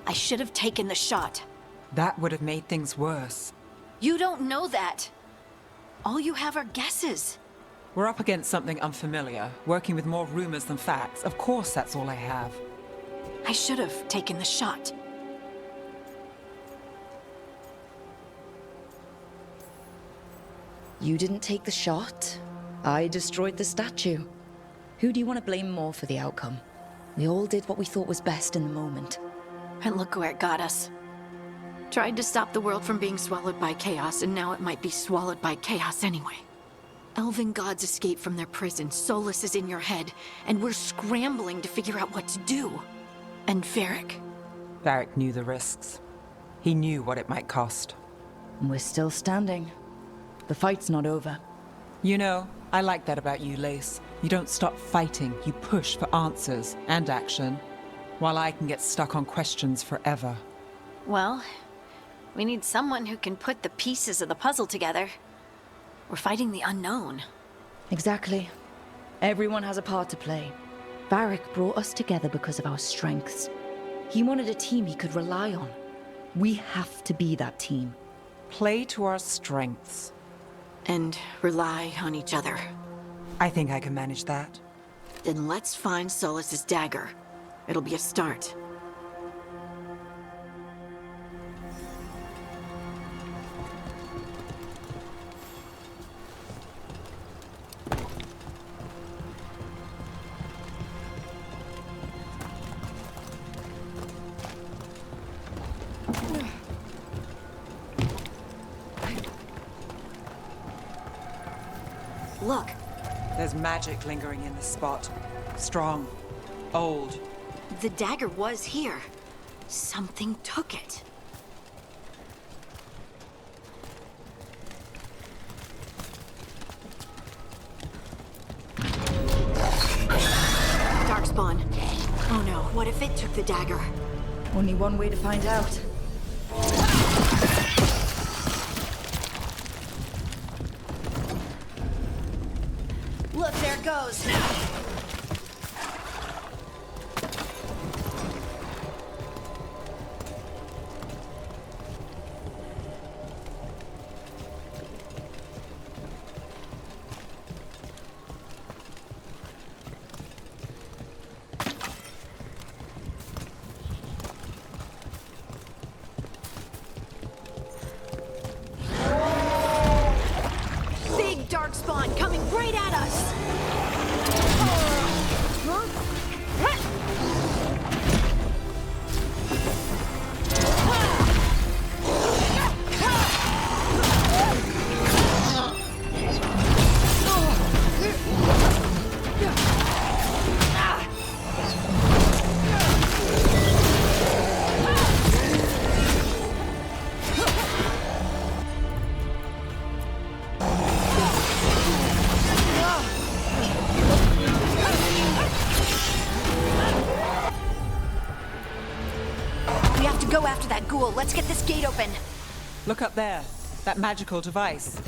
I should have taken the shot.
That would have made things worse.
You don't know that. All you have are guesses.
We're up against something unfamiliar, working with more rumors than facts. Of course, that's all I have.
I should have taken the shot.
You didn't take the shot. I destroyed the statue. Who do you want to blame more for the outcome? We all did what we thought was best in the moment.
And look where it got us. Tried to stop the world from being swallowed by chaos, and now it might be swallowed by chaos anyway. Elven gods escaped from their prison, Solus is in your head, and we're scrambling to figure out what to do. And Varric.
Varric knew the risks. He knew what it might cost.
We're still standing. The fight's not over.
You know, I like that about you, Lace. You don't stop fighting, you push for answers and action, while I can get stuck on questions forever.
Well, we need someone who can put the pieces of the puzzle together. We're fighting the unknown.
Exactly. Everyone has a part to play. Varric brought us together because of our strengths. He wanted a team he could rely on. We have to be that team.
Play to our strengths.
And rely on each other.
I think I can manage that.
Then let's find Solus's dagger. It'll be a start. Look.
There's magic lingering in this spot. Strong. Old.
The dagger was here. Something took it. Darkspawn. Oh no, what if it took the dagger?
Only one way to find out.
Look, there it goes. Big Darkspawn coming right at us! We have to go after that ghoul. Let's get this gate open.
Look up there. That magical device.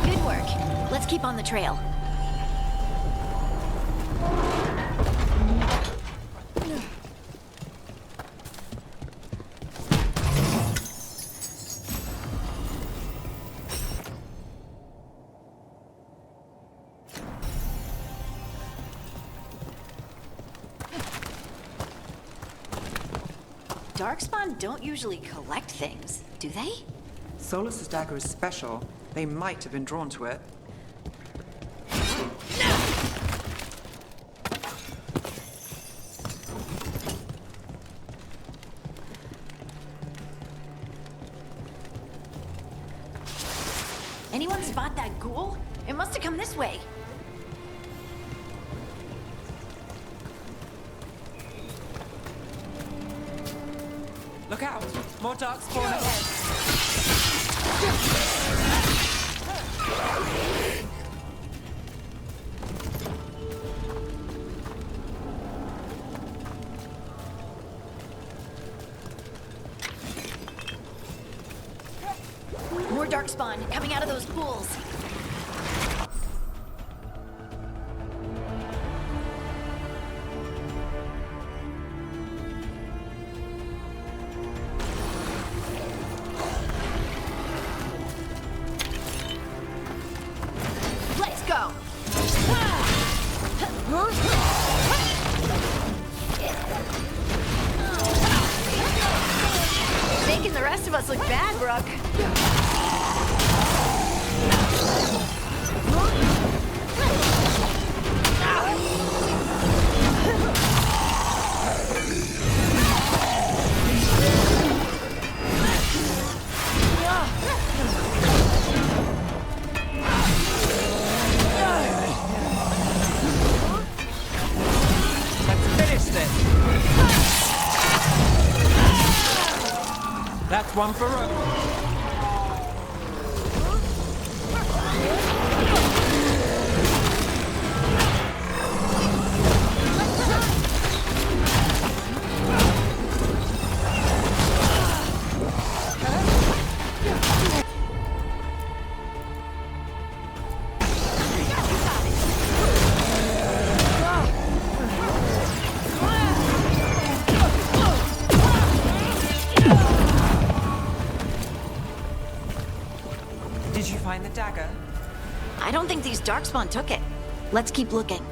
Good work. Let's keep on the trail. Darkspawn don't usually collect things, do they?
Solus's dagger is special. They might have been drawn to it.
Anyone spot that ghoul? It must have come this way.
Look out! More darkspawn ahead!
darkspawn coming out of those pools. Let's go! Making the rest of us look bad, Brooke.
That's one for Rook. Did you find the dagger?
I don't think these darkspawn took it. Let's keep looking.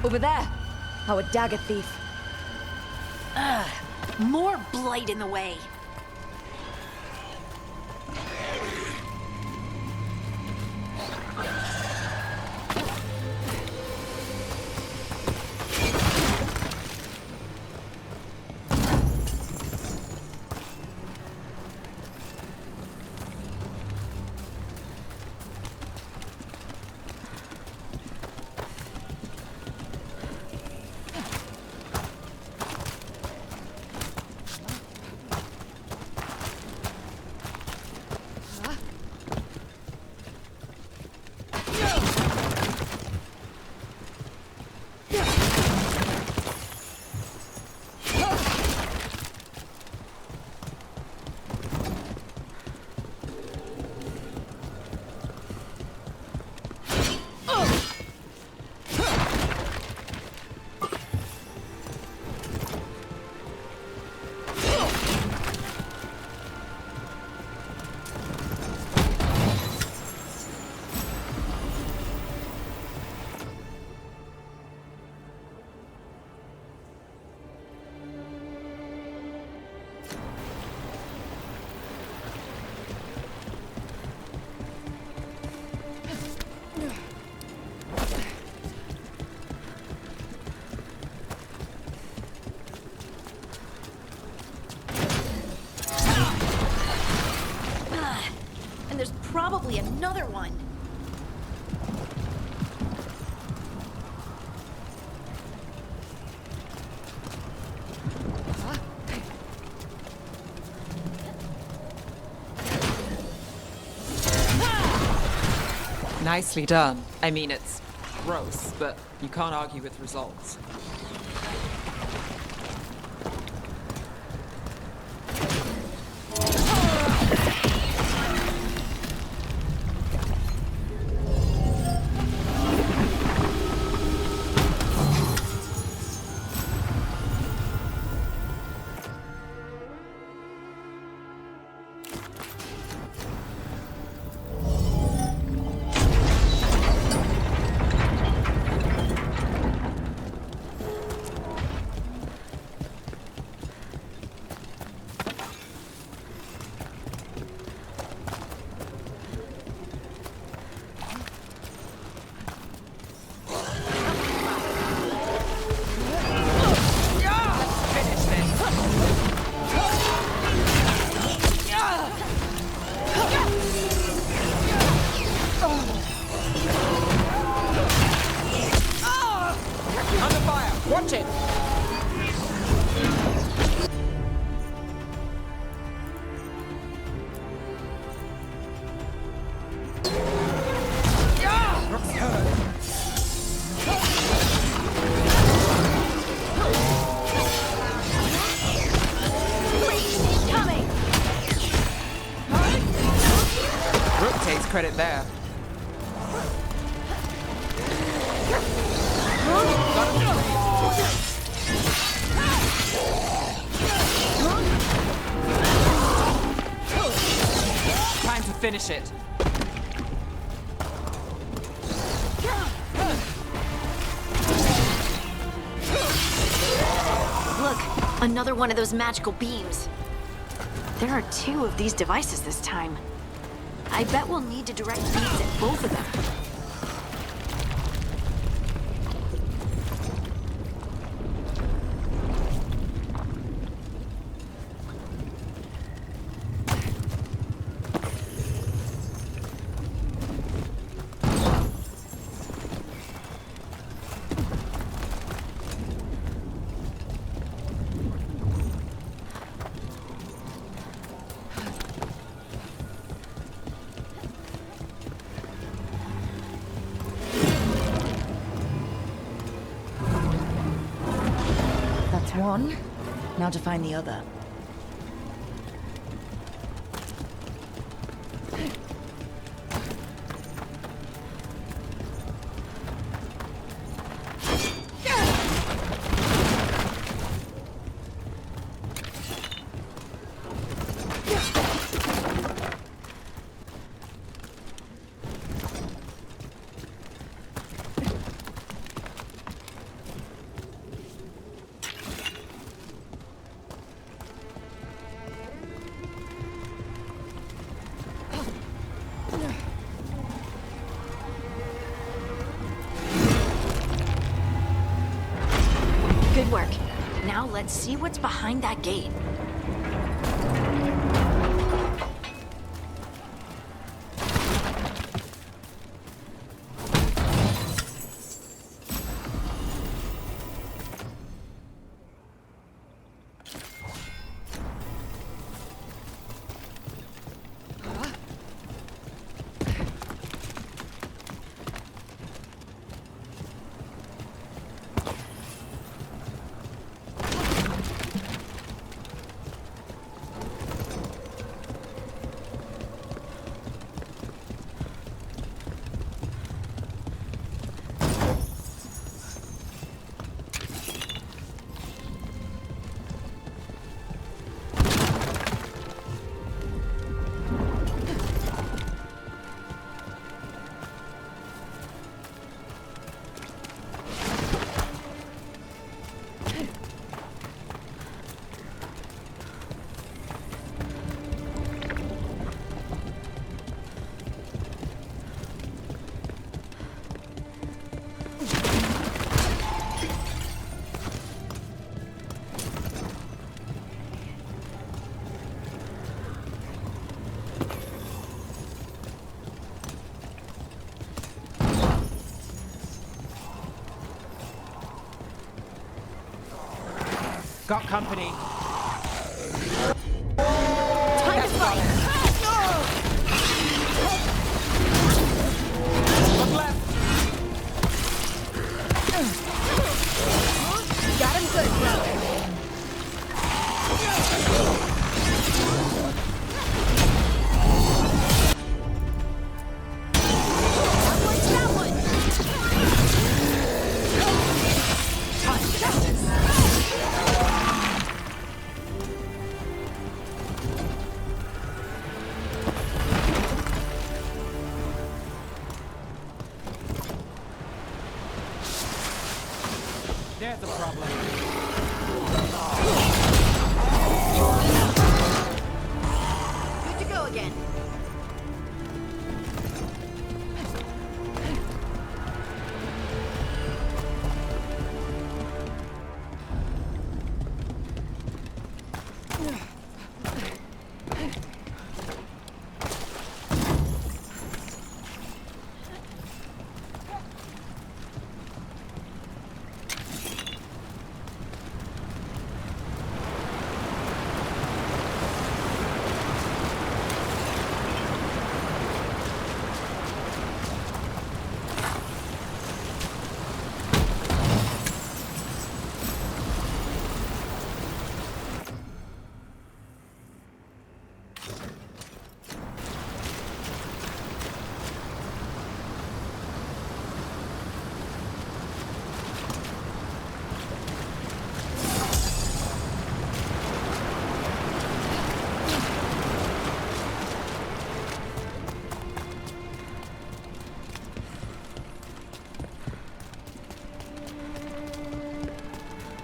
Over there! Our dagger thief.
More blight in the way. There's probably another one.
Nicely done. I mean, it's gross, but you can't argue with results. credit there. Time to finish it.
Look, another one of those magical beams. There are 2 of these devices this time. I bet we'll need to direct beams at both of them.
One. Now to find the other.
Good work. Now let's see what's behind that gate.
Got company.
Time to fight!
Look left.
Got him good, brother.
There's a problem.
Good to go again.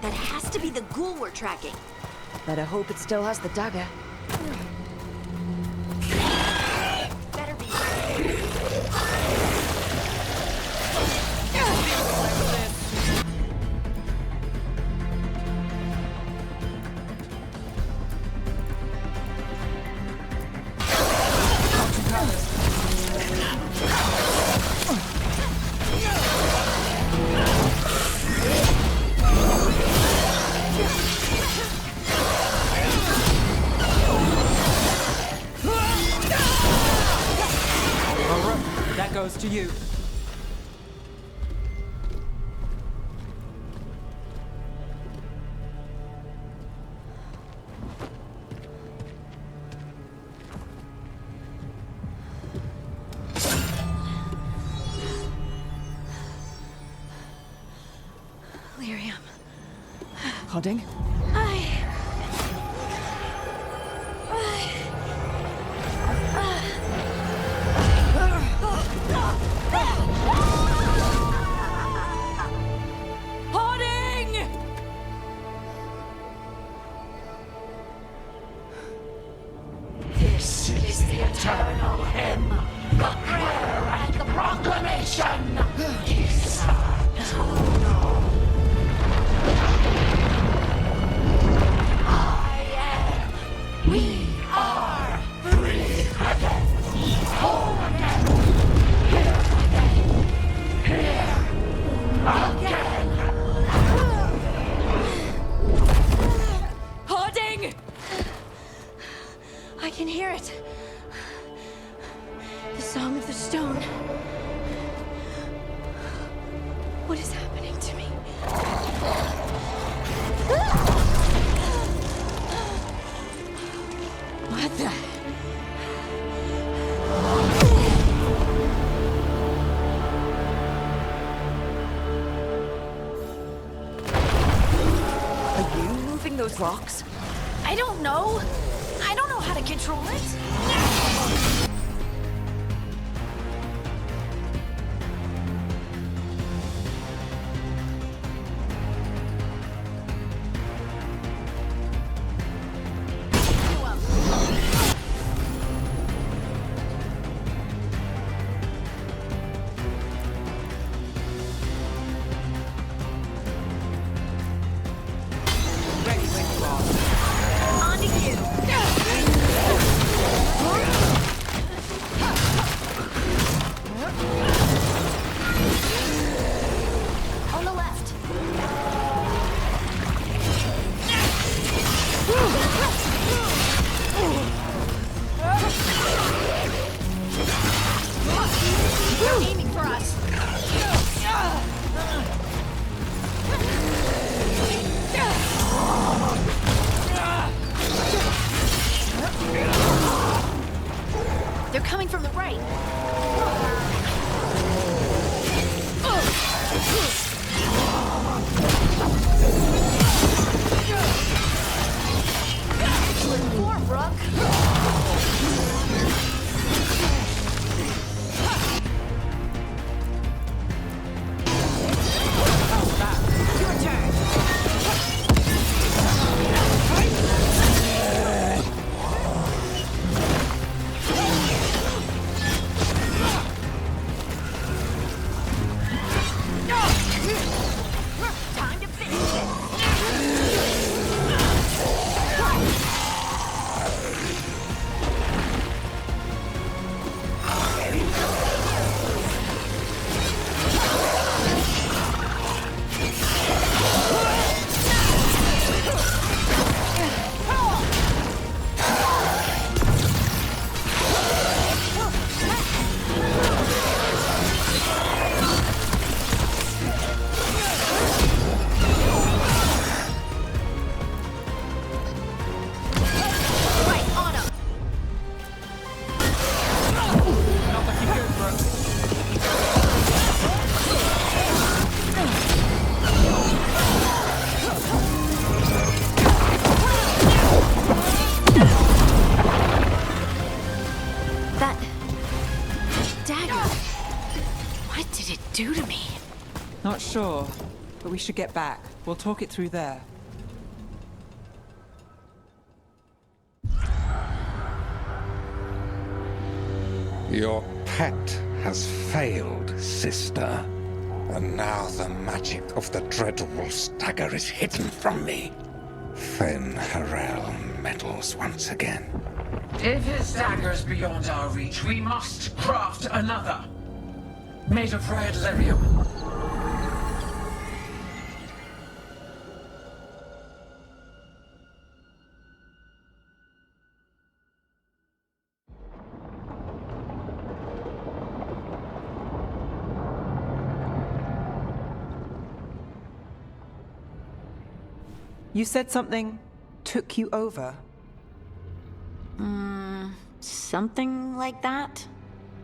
That has to be the ghoul we're tracking.
Better hope it still has the dagger.
Better be.
That goes to you.
Lyrium.
Harding?
This is the eternal hymn, the prayer and the proclamation. We are free again, whole again, here again.
Harding! I can hear it. The song of the stone. What is happening to me? What the?
Are you moving those rocks?
I don't know. I don't know how to control it.
Ready when you are.
On to you. On the left. They're aiming for us. They're coming from the right. Excellent form, Brooke. Your turn. Time to finish this. Right on 'em.
Not looking good, Brooke.
That dagger. What did it do to me?
Not sure, but we should get back. We'll talk it through there.
Your pet has failed, sister. And now the magic of the Dreadwolf's dagger is hidden from me. Fen Harel meddles once again.
If his dagger's beyond our reach, we must craft another. Made of red lyrium.
You said something took you over?
Something like that?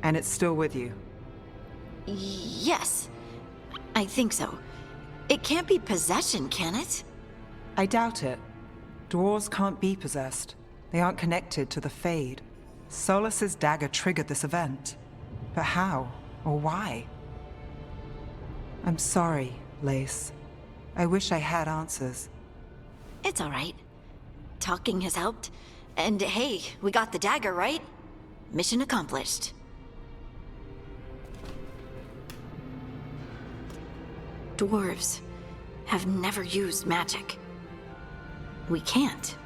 And it's still with you?
Yes. I think so. It can't be possession, can it?
I doubt it. Dwarves can't be possessed. They aren't connected to the Fade. Solus's dagger triggered this event. But how? Or why? I'm sorry, Lace. I wish I had answers.
It's all right. Talking has helped. And hey, we got the dagger, right? Mission accomplished. Dwarves have never used magic. We can't.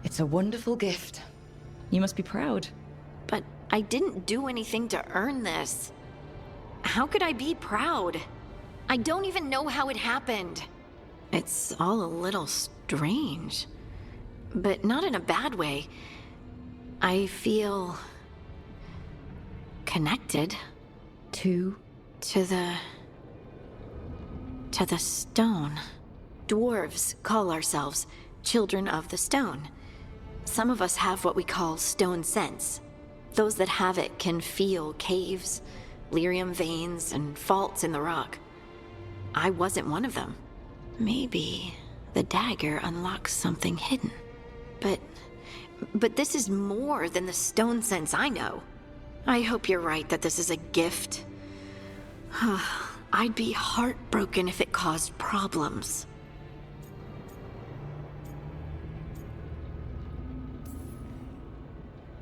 It's a wonderful gift. You must be proud.
But I didn't do anything to earn this. How could I be proud? I don't even know how it happened. It's all a little strange. But not in a bad way. I feel... connected.
To
the stone. Dwarves call ourselves children of the stone. Some of us have what we call stone sense. Those that have it can feel caves, lyrium veins, and faults in the rock. I wasn't one of them. Maybe the dagger unlocks something hidden. But this is more than the stone sense I know. I hope you're right that this is a gift. I'd be heartbroken if it caused problems.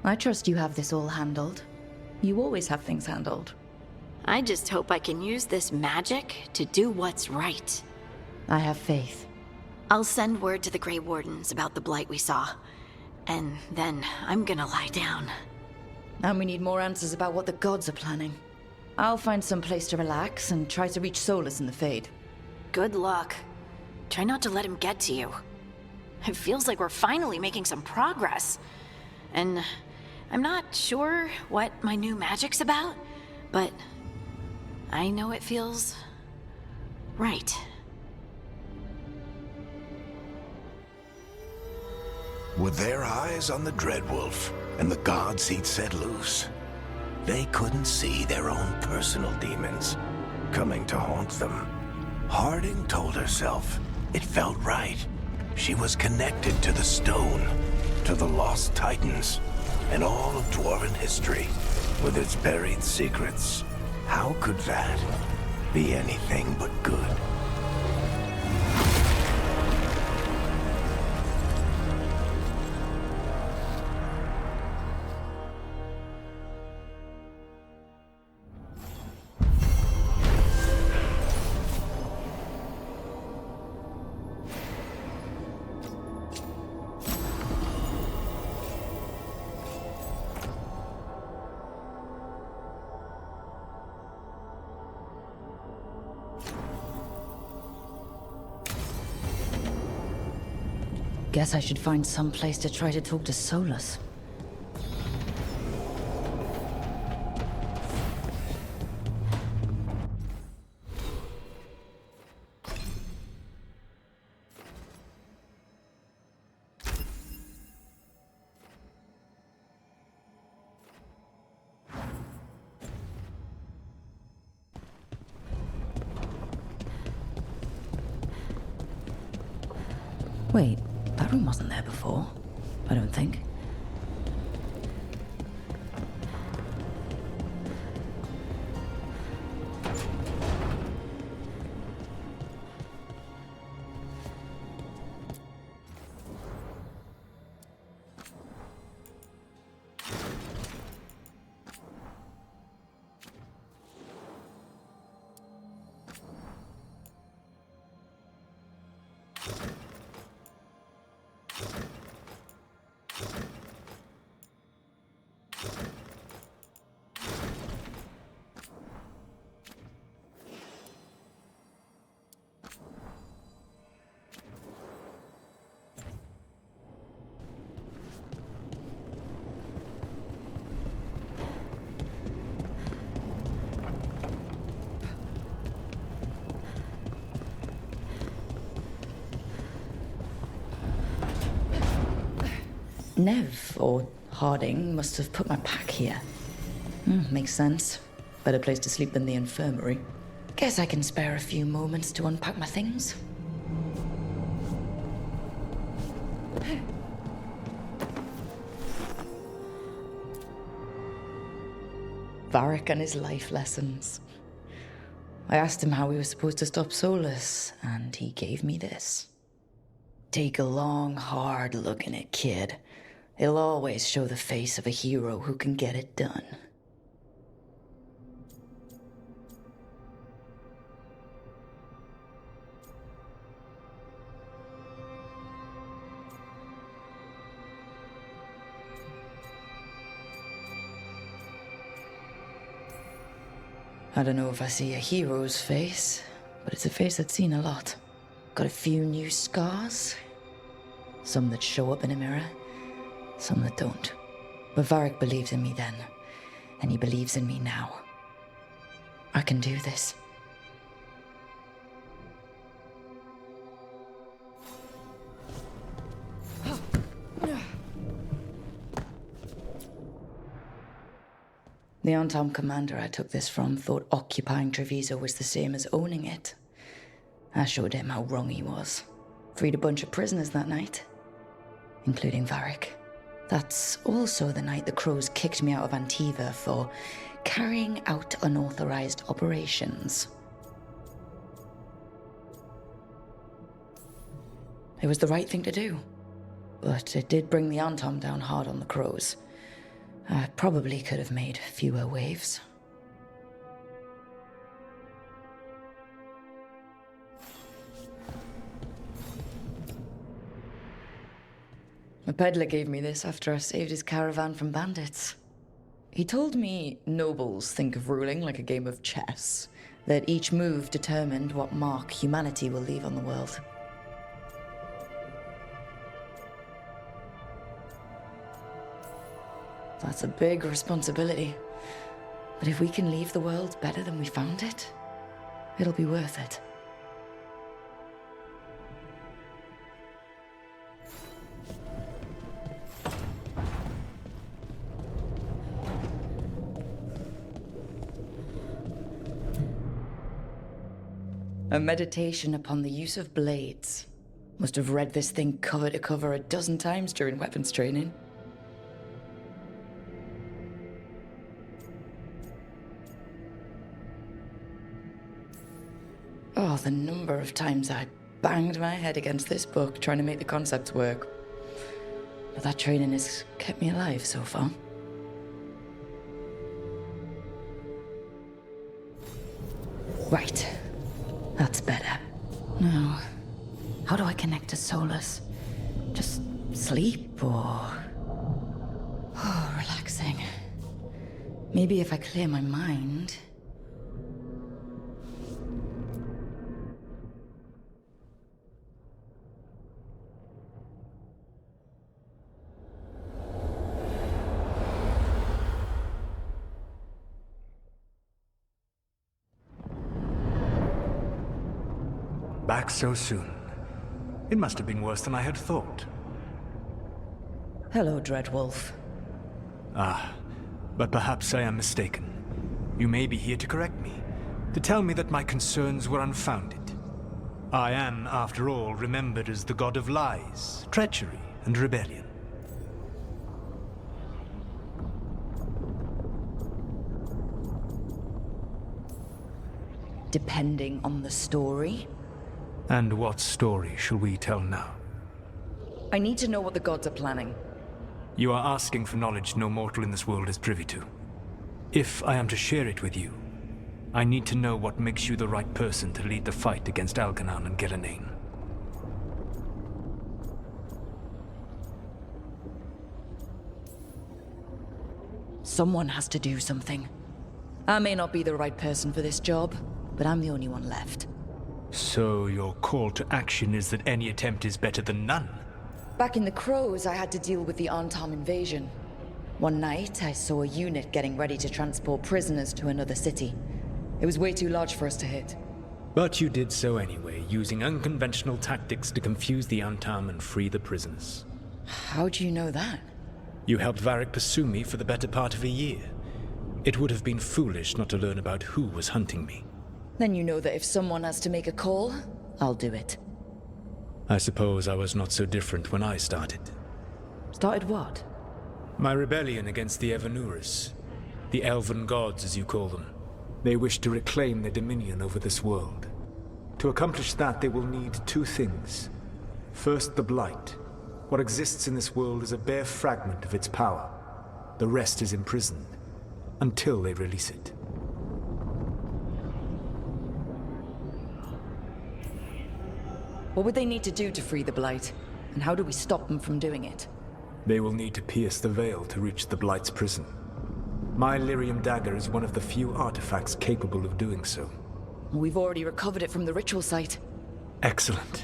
I trust you have this all handled. You always have things handled.
I just hope I can use this magic to do what's right.
I have faith.
I'll send word to the Grey Wardens about the blight we saw. And then I'm gonna lie down.
And we need more answers about what the gods are planning. I'll find some place to relax and try to reach Solus in the Fade.
Good luck. Try not to let him get to you. It feels like we're finally making some progress. And I'm not sure what my new magic's about, but I know it feels right.
With their eyes on the Dreadwolf and the gods he'd set loose, they couldn't see their own personal demons coming to haunt them. Harding told herself it felt right. She was connected to the stone, to the lost titans, and all of Dwarven history with its buried secrets. How could that be anything but good?
Guess I should find some place to try to talk to Solus. Wait. That room wasn't there before, I don't think. Nev, or Harding, must have put my pack here. Makes sense. Better place to sleep than the infirmary. Guess I can spare a few moments to unpack my things. Varric and his life lessons. I asked him how we were supposed to stop Solus, and he gave me this. Take a long, hard look in it, kid. It'll always show the face of a hero who can get it done. I don't know if I see a hero's face, but it's a face that's seen a lot. Got a few new scars. Some that show up in a mirror, some that don't. But Varric believed in me then, and he believes in me now. I can do this. The Antom commander I took this from thought occupying Treviso was the same as owning it. I showed him how wrong he was. Freed a bunch of prisoners that night, including Varric. That's also the night the Crows kicked me out of Antiva for carrying out unauthorized operations. It was the right thing to do, but it did bring the Antom down hard on the Crows. I probably could have made fewer waves. A peddler gave me this after I saved his caravan from bandits. He told me nobles think of ruling like a game of chess, that each move determined what mark humanity will leave on the world. That's a big responsibility. But if we can leave the world better than we found it, it'll be worth it. A meditation upon the use of blades. Must have read this thing cover to cover a dozen times during weapons training. Oh, the number of times I banged my head against this book trying to make the concepts work. But that training has kept me alive so far. Right. That's better. Now, how do I connect to Solus? Just sleep or... Oh, relaxing. Maybe if I clear my mind...
Back so soon. It must have been worse than I had thought.
Hello, Dreadwolf.
Ah, but perhaps I am mistaken. You may be here to correct me, to tell me that my concerns were unfounded. I am, after all, remembered as the god of lies, treachery, and rebellion.
Depending on the story.
And what story shall we tell now?
I need to know what the gods are planning.
You are asking for knowledge no mortal in this world is privy to. If I am to share it with you, I need to know what makes you the right person to lead the fight against Algernon and Gillenane.
Someone has to do something. I may not be the right person for this job, but I'm the only one left.
So your call to action is that any attempt is better than none?
Back in the Crows, I had to deal with the Antom invasion. One night, I saw a unit getting ready to transport prisoners to another city. It was way too large for us to hit.
But you did so anyway, using unconventional tactics to confuse the Antom and free the prisoners.
How do you know that?
You helped Varric pursue me for the better part of a year. It would have been foolish not to learn about who was hunting me.
Then you know that if someone has to make a call, I'll do it.
I suppose I was not so different when I started.
Started what?
My rebellion against the Evanuris. The Elven Gods, as you call them. They wish to reclaim their dominion over this world. To accomplish that, they will need two things. First, the Blight. What exists in this world is a bare fragment of its power. The rest is imprisoned, until they release it.
What would they need to do to free the Blight? And how do we stop them from doing it?
They will need to pierce the veil to reach the Blight's prison. My Lyrium dagger is one of the few artifacts capable of doing so.
We've already recovered it from the ritual site.
Excellent.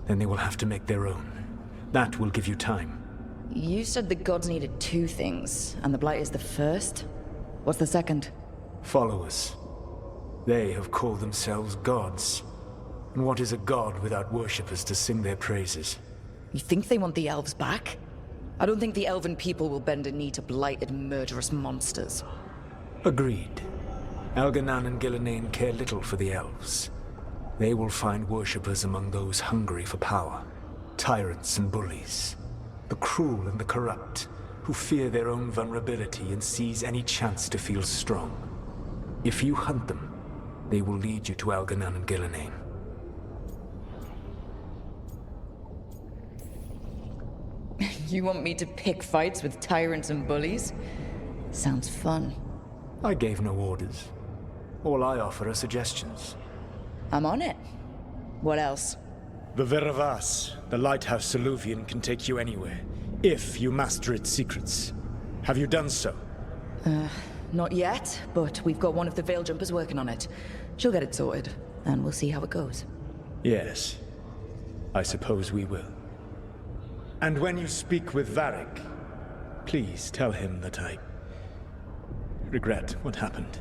Then they will have to make their own. That will give you time.
You said the gods needed two things, and the Blight is the first? What's the second?
Followers. They have called themselves gods. And what is a god without worshippers to sing their praises?
You think they want the elves back? I don't think the elven people will bend a knee to blighted, murderous monsters.
Agreed. Elganan and Gillenane care little for the elves. They will find worshippers among those hungry for power. Tyrants and bullies. The cruel and the corrupt, who fear their own vulnerability and seize any chance to feel strong. If you hunt them, they will lead you to Elganan and Gillenane.
You want me to pick fights with tyrants and bullies? Sounds fun.
I gave no orders. All I offer are suggestions.
I'm on it. What else?
The Veravas, the lighthouse Soluvian, can take you anywhere, if you master its secrets. Have you done so?
Not yet, but we've got one of the Veil Jumpers working on it. She'll get it sorted, and we'll see how it goes.
Yes. I suppose we will. And when you speak with Varric, please tell him that I regret what happened.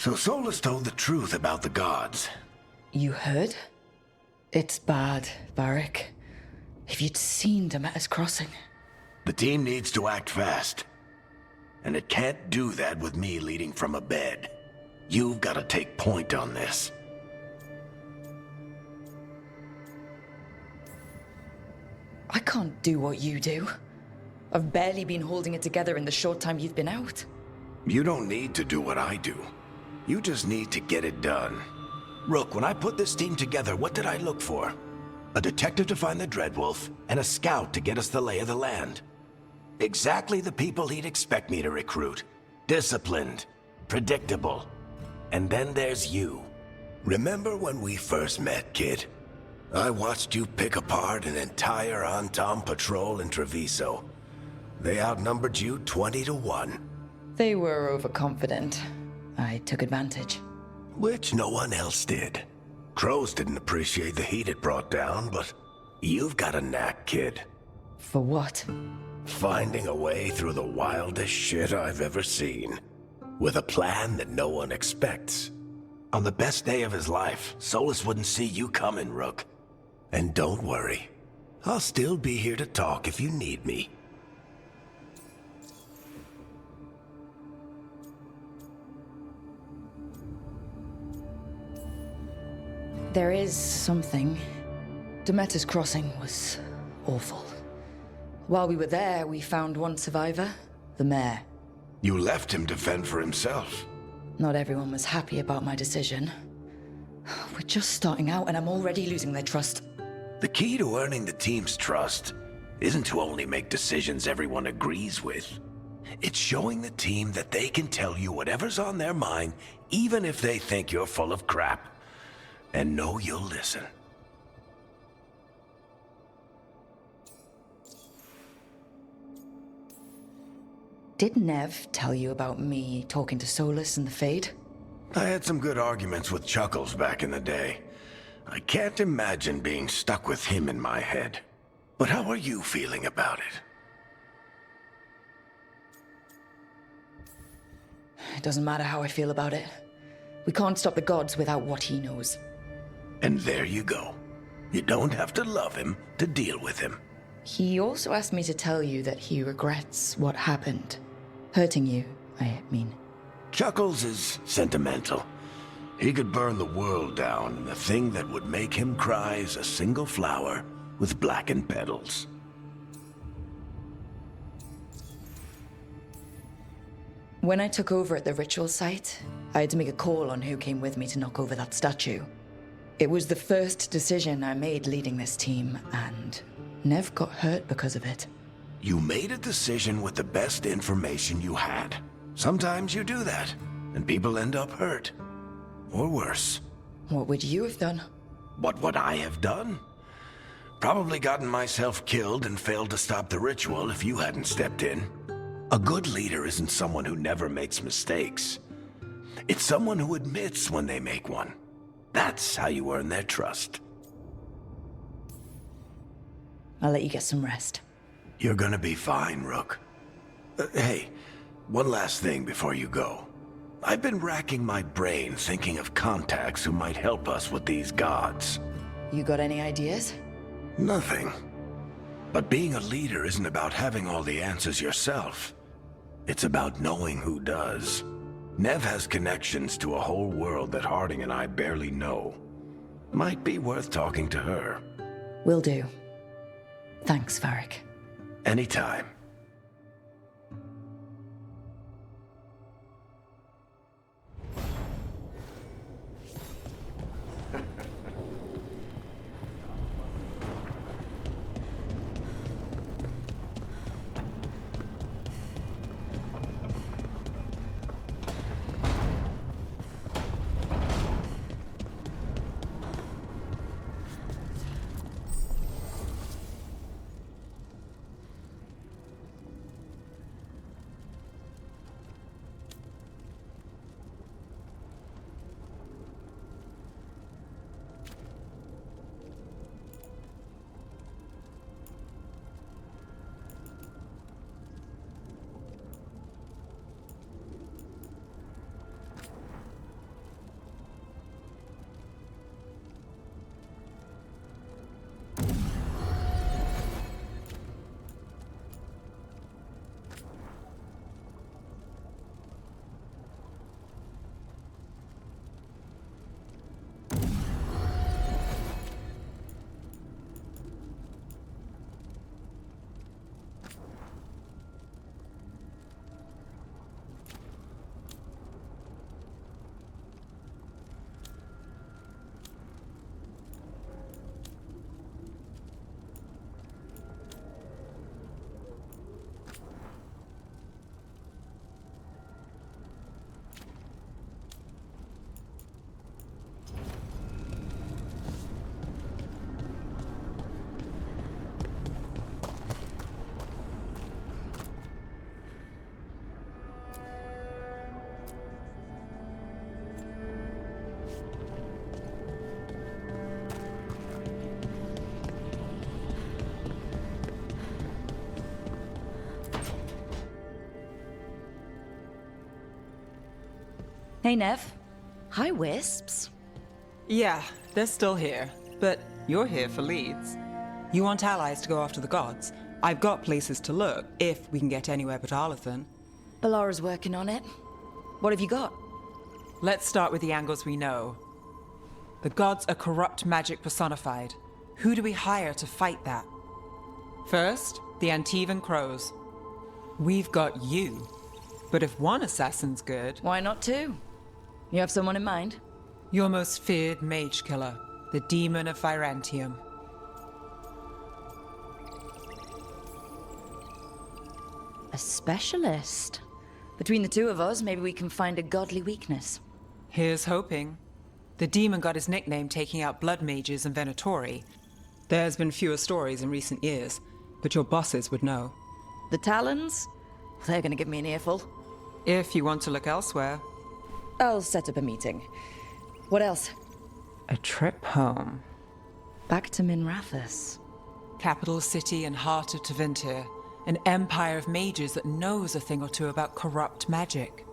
So Solus told the truth about the gods.
You heard? It's bad, Varric. If you'd seen Demeter's crossing.
The team needs to act fast. And it can't do that with me leading from a bed. You've got to take point on this.
I can't do what you do. I've barely been holding it together in the short time you've been out.
You don't need to do what I do. You just need to get it done. Rook, when I put this team together, what did I look for? A detective to find the Dreadwolf, and a scout to get us the lay of the land. Exactly the people he'd expect me to recruit. Disciplined, predictable. And then there's you. Remember when we first met, kid? I watched you pick apart an entire Antom patrol in Treviso. They outnumbered you 20 to 1.
They were overconfident. I took advantage.
Which no one else did. Crows didn't appreciate the heat it brought down, but you've got a knack, kid.
For what?
Finding a way through the wildest shit I've ever seen. With a plan that no one expects. On the best day of his life, Solus wouldn't see you coming, Rook. And don't worry. I'll still be here to talk if you need me.
There is something. Demeter's crossing was awful. While we were there, we found one survivor, the mayor.
You left him to fend for himself.
Not everyone was happy about my decision. We're just starting out and I'm already losing their trust.
The key to earning the team's trust isn't to only make decisions everyone agrees with. It's showing the team that they can tell you whatever's on their mind, even if they think you're full of crap. And know you'll listen.
Did Nev tell you about me talking to Solus and the Fade?
I had some good arguments with Chuckles back in the day. I can't imagine being stuck with him in my head. But how are you feeling about it?
It doesn't matter how I feel about it. We can't stop the gods without what he knows.
And there you go. You don't have to love him to deal with him.
He also asked me to tell you that he regrets what happened. Hurting you, I mean.
Chuckles is sentimental. He could burn the world down, and the thing that would make him cry is a single flower with blackened petals.
When I took over at the ritual site, I had to make a call on who came with me to knock over that statue. It was the first decision I made leading this team, and Nev got hurt because of it.
You made a decision with the best information you had. Sometimes you do that, and people end up hurt. Or worse.
What would you have done?
What would I have done? Probably gotten myself killed and failed to stop the ritual if you hadn't stepped in. A good leader isn't someone who never makes mistakes. It's someone who admits when they make one. That's how you earn their trust.
I'll let you get some rest.
You're gonna be fine, Rook. Hey, one last thing before you go. I've been racking my brain thinking of contacts who might help us with these gods.
You got any ideas?
Nothing. But being a leader isn't about having all the answers yourself. It's about knowing who does. Nev has connections to a whole world that Harding and I barely know. Might be worth talking to her.
Will do. Thanks, Varric.
Anytime.
Hey, Nev. Hi, Wisps.
Yeah, they're still here, but you're here for leads. You want allies to go after the gods? I've got places to look, if we can get anywhere but Arlathan.
Balara's working on it. What have you got?
Let's start with the angles we know. The gods are corrupt magic personified. Who do we hire to fight that? First, the Antivan Crows. We've got you. But if one assassin's good...
Why not two? You have someone in mind?
Your most feared mage killer, the Demon of Virantium.
A specialist. Between the two of us, maybe we can find a godly weakness.
Here's hoping. The demon got his nickname taking out blood mages and Venatori. There's been fewer stories in recent years, but your bosses would know.
The Talons? They're gonna give me an earful.
If you want to look elsewhere.
I'll set up a meeting. What else?
A trip home.
Back to Minrathous.
Capital city and heart of Tevinter. An empire of mages that knows a thing or two about corrupt magic.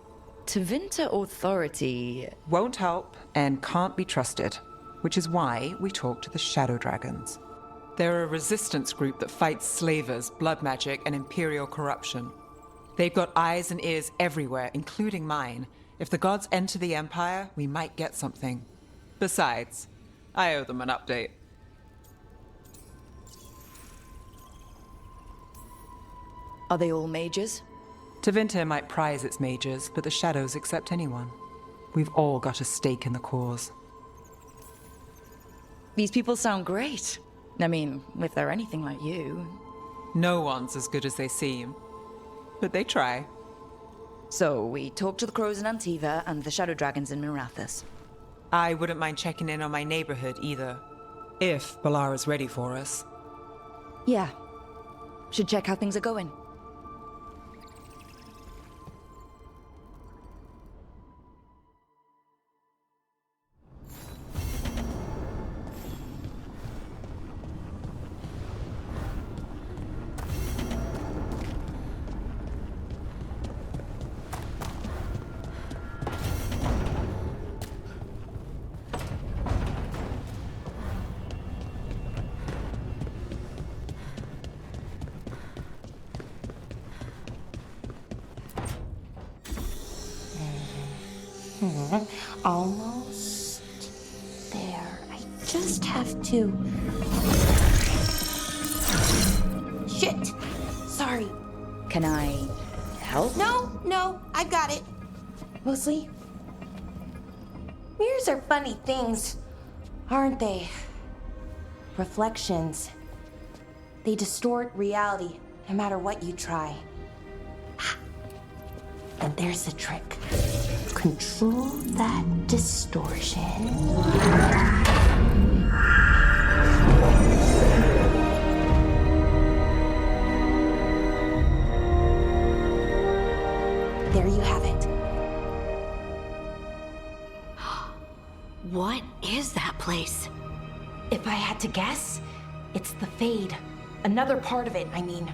Tevinter authority...
won't help and can't be trusted, which is why we talk to the Shadow Dragons. They're a resistance group that fights slavers, blood magic, and imperial corruption. They've got eyes and ears everywhere, including mine. If the gods enter the Empire, we might get something. Besides, I owe them an update.
Are they all mages?
Tevinter might prize its mages, but the Shadows accept anyone. We've all got a stake in the cause.
These people sound great. I mean, if they're anything like you.
No one's as good as they seem. But they try.
So, we talk to the Crows in Antiva and the Shadow Dragons in Minrathous.
I wouldn't mind checking in on my neighborhood either. If Balara's ready for us.
Yeah. Should check how things are going.
Almost there. I just have to... Shit! Sorry.
Can I help?
No, I got it. Mostly. Mirrors are funny things, aren't they? Reflections. They distort reality, no matter what you try. And there's the trick. Control that distortion. There you have it.
What is that place?
If I had to guess, it's the Fade. Another part of it, I mean.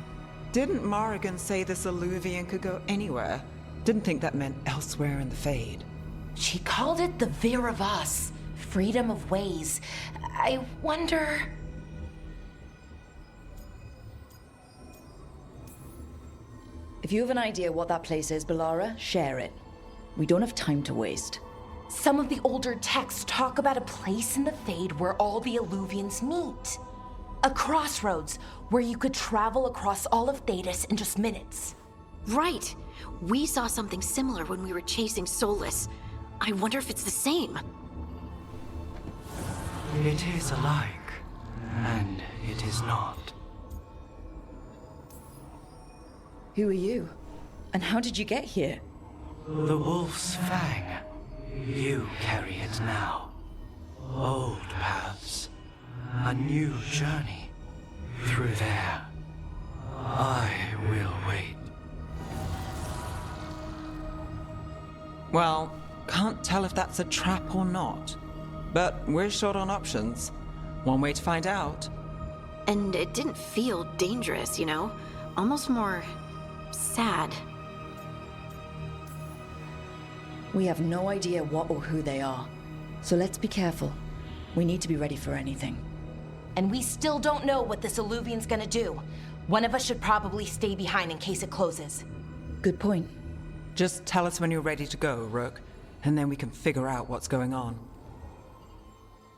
Didn't Morrigan say this Alluvian could go anywhere? Didn't think that meant elsewhere in the Fade.
She called it the Vir of Us, freedom of ways. I wonder...
If you have an idea what that place is, Balara, share it. We don't have time to waste.
Some of the older texts talk about a place in the Fade where all the Alluvians meet. A crossroads where you could travel across all of Thedas in just minutes.
Right. We saw something similar when we were chasing Solus. I wonder if it's the same.
It is alike, and it is not.
Who are you? And how did you get here?
The Wolf's Fang. You carry it now. Old paths. A new journey. Through there. I will wait.
Well, can't tell if that's a trap or not. But we're short on options. One way to find out.
And it didn't feel dangerous, you know? Almost more... sad.
We have no idea what or who they are. So let's be careful. We need to be ready for anything.
And we still don't know what this Alluvian's gonna do. One of us should probably stay behind in case it closes.
Good point.
Just tell us when you're ready to go, Rook, and then we can figure out what's going on.
And we still don't know what this Alluvian's gonna do. One of us should probably stay behind in case it closes. Good point. Just tell us when you're ready to go, Rook, and then we can figure out what's going on.
Good point. Just tell us when you're ready to go, Rook, and then we can figure out what's going on.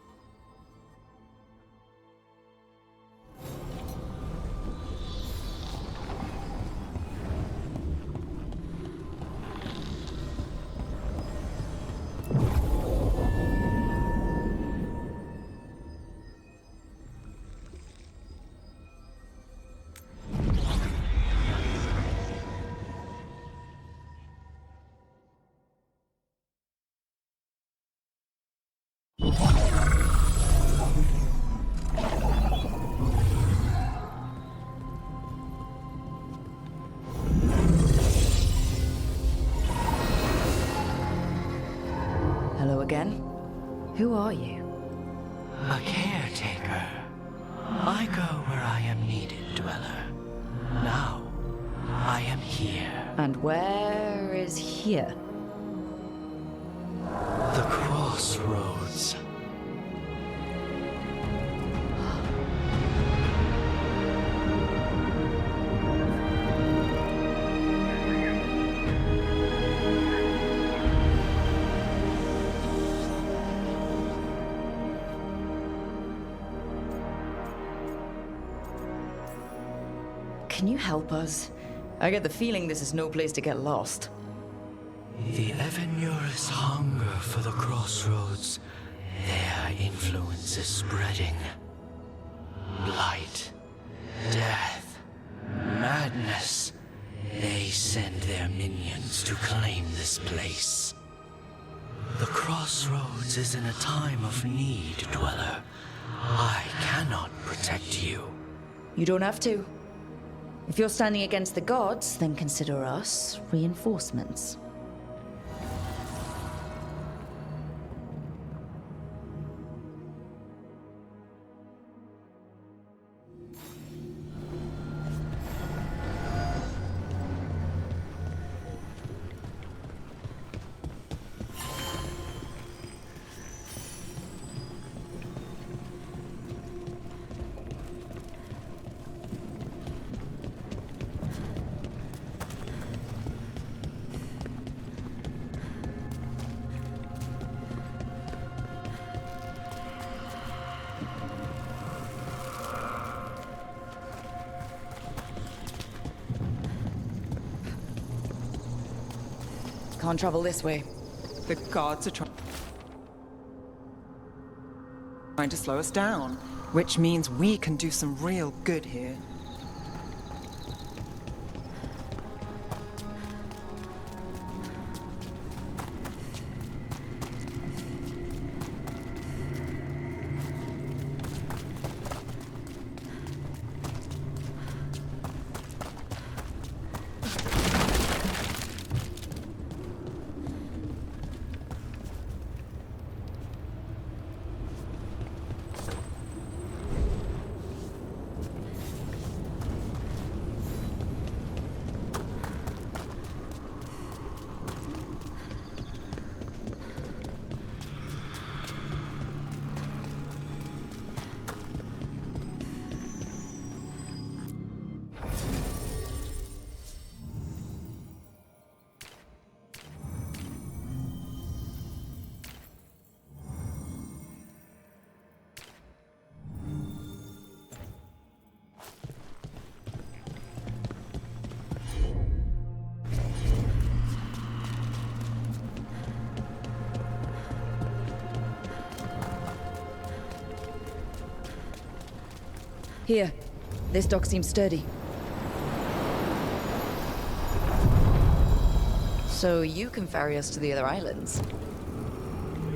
Hello again. Who are you?
A caretaker. I go where I am needed, Dweller. Now, I am here.
And where is here?
The crossroads.
Can you help us? I get the feeling this is no place to get lost.
The Evenur's hunger for the crossroads. Their influence is spreading. Blight, death, madness. They send their minions to claim this place. The crossroads is in a time of need, Dweller. I cannot protect you.
You don't have to. If you're standing against the gods, then consider us reinforcements. Can't travel this way.
The gods are trying to slow us down, which means we can do some real good here.
Here. This dock seems sturdy. So you can ferry us to the other islands?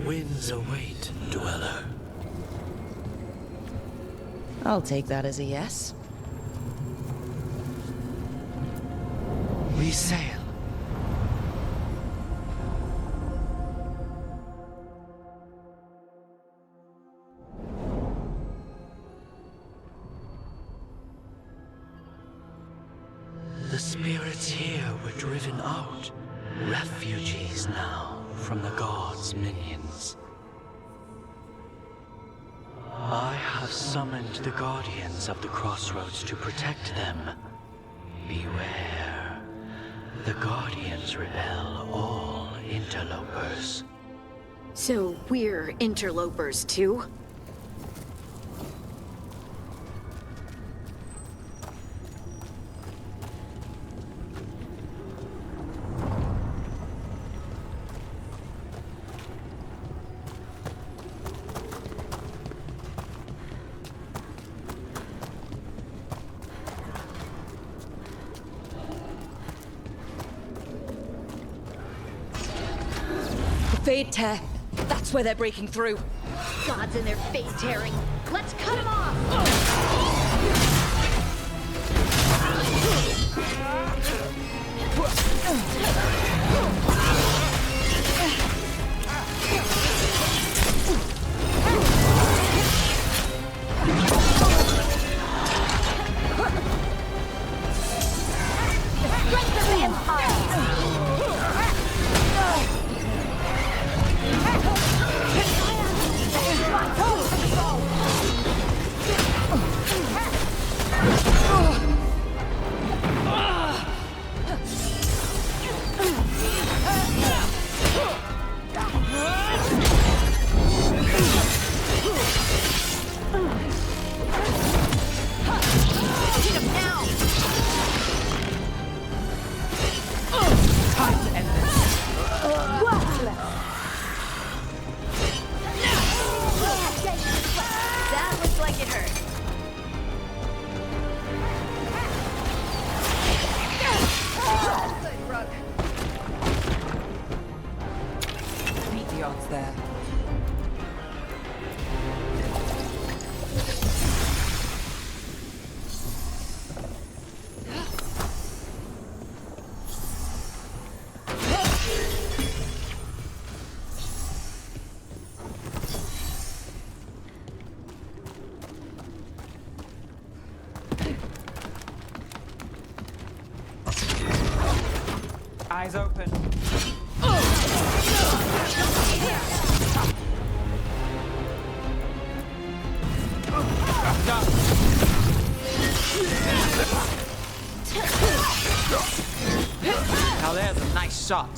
Winds await, Dweller.
I'll take that as a yes.
We sail. The spirits here were driven out, refugees now from the gods' minions. I have summoned the guardians of the crossroads to protect them. Beware. The guardians repel all interlopers.
So we're interlopers too?
Fade tear. That's where they're breaking through.
Gods in their face tearing. Let's cut them off!
Strength of the Empire!
That looks like it hurt. Good, Brooke.
Beat the odds there. Eyes open.
Now there's a nice shot.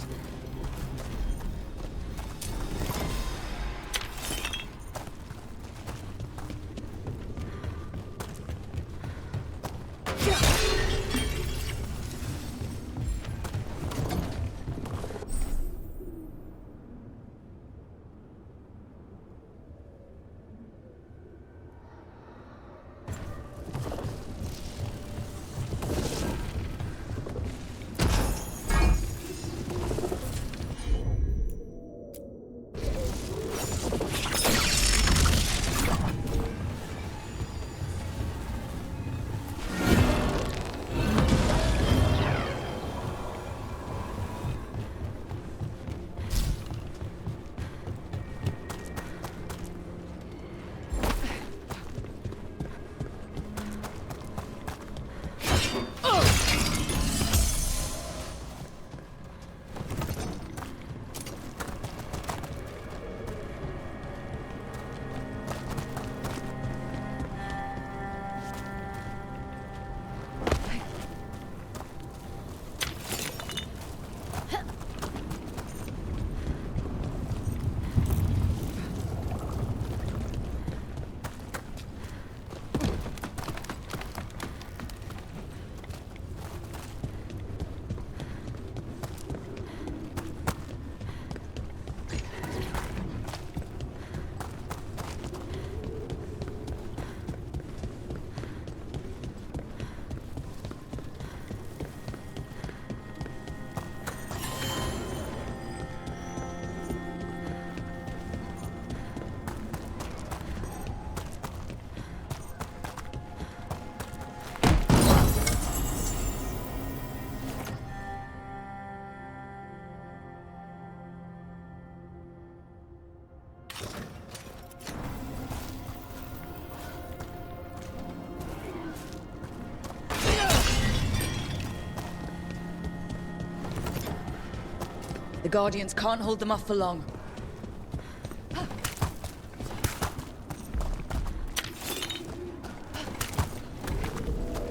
The Guardians can't hold them off for long.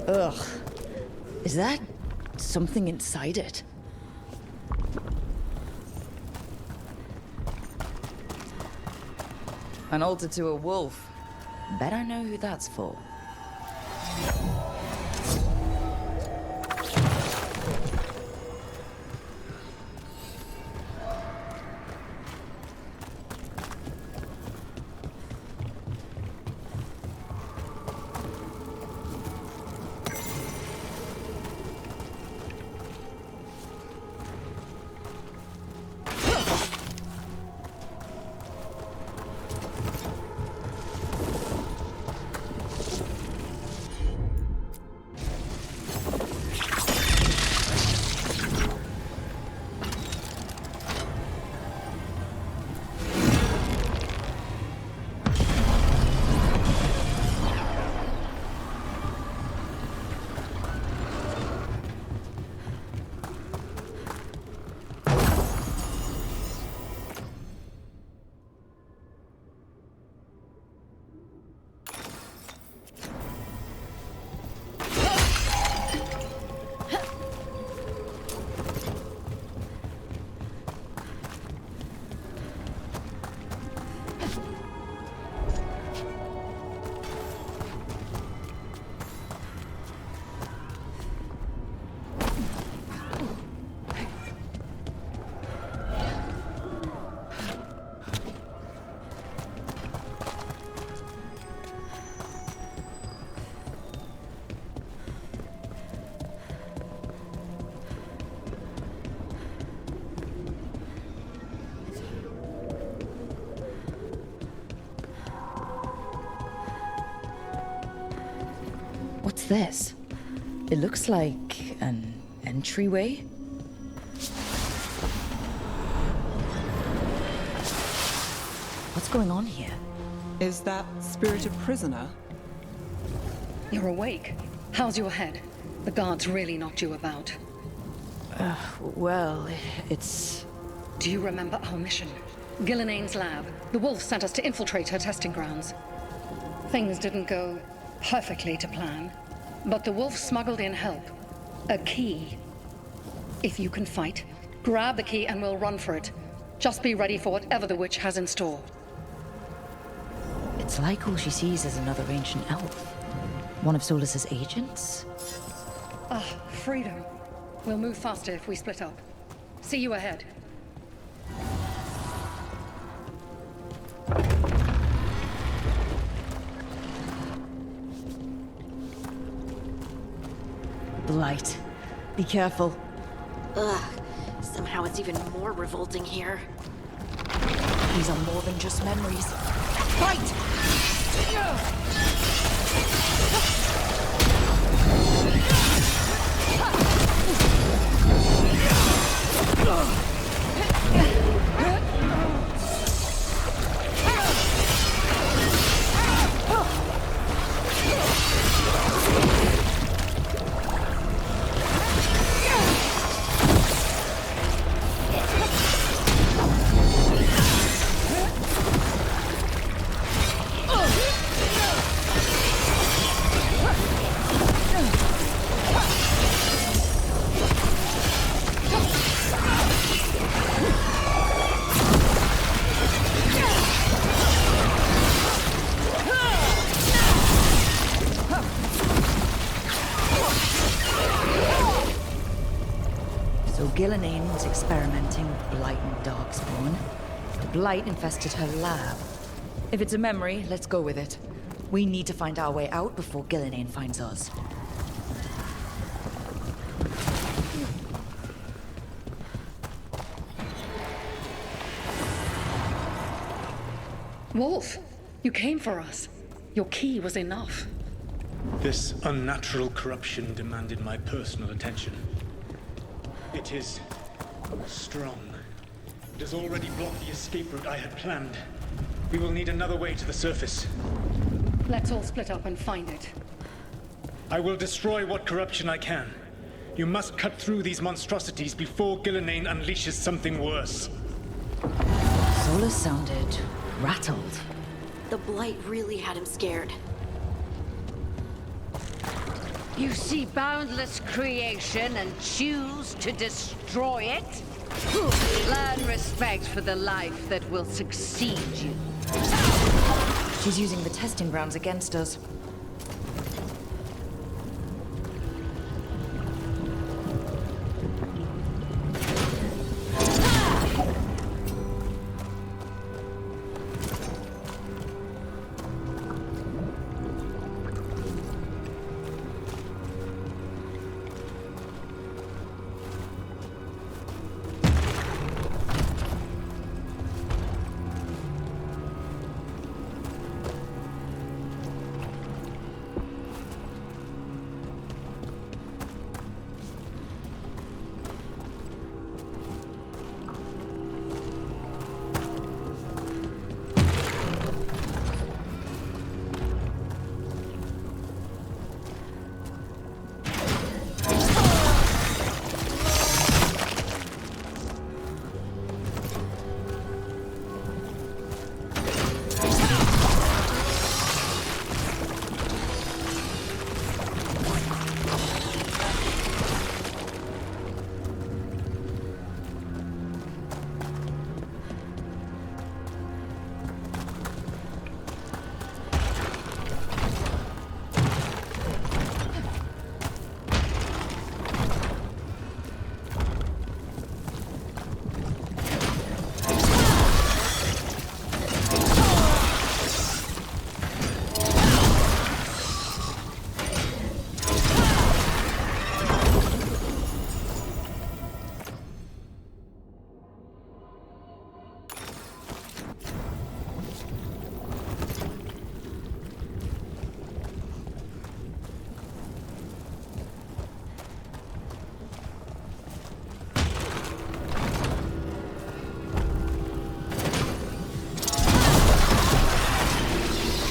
Ugh. Is that something inside it? An altar to a wolf. Bet I know who that's for. What's this? It looks like an entryway. What's going on here?
Is that spirited prisoner?
You're awake. How's your head? The guards really knocked you about.
Well, it's...
Do you remember our mission? Gillenane's lab. The wolf sent us to infiltrate her testing grounds. Things didn't go perfectly to plan, but the wolf smuggled in help. A key. If you can fight, grab the key and we'll run for it. Just be ready for whatever the witch has in store.
It's like all she sees is another ancient elf. One of Solus's agents?
Ah, freedom. We'll move faster if we split up. See you ahead.
Blight. Be careful.
Ugh. Somehow it's even more revolting here.
These are more than just memories. Fight!
Gillenane was experimenting with Blight and Darkspawn. The Blight infested her lab. If it's a memory, let's go with it. We need to find our way out before Gillenane finds us.
Wolf, you came for us. Your key was enough.
This unnatural corruption demanded my personal attention. It is strong. It has already blocked the escape route I had planned. We will need another way to the surface.
Let's all split up and find it.
I will destroy what corruption I can. You must cut through these monstrosities before Gillenane unleashes something worse.
Solus sounded rattled.
The Blight really had him scared.
You see boundless creation and choose to destroy it? Learn respect for the life that will succeed you.
She's using the testing grounds against us.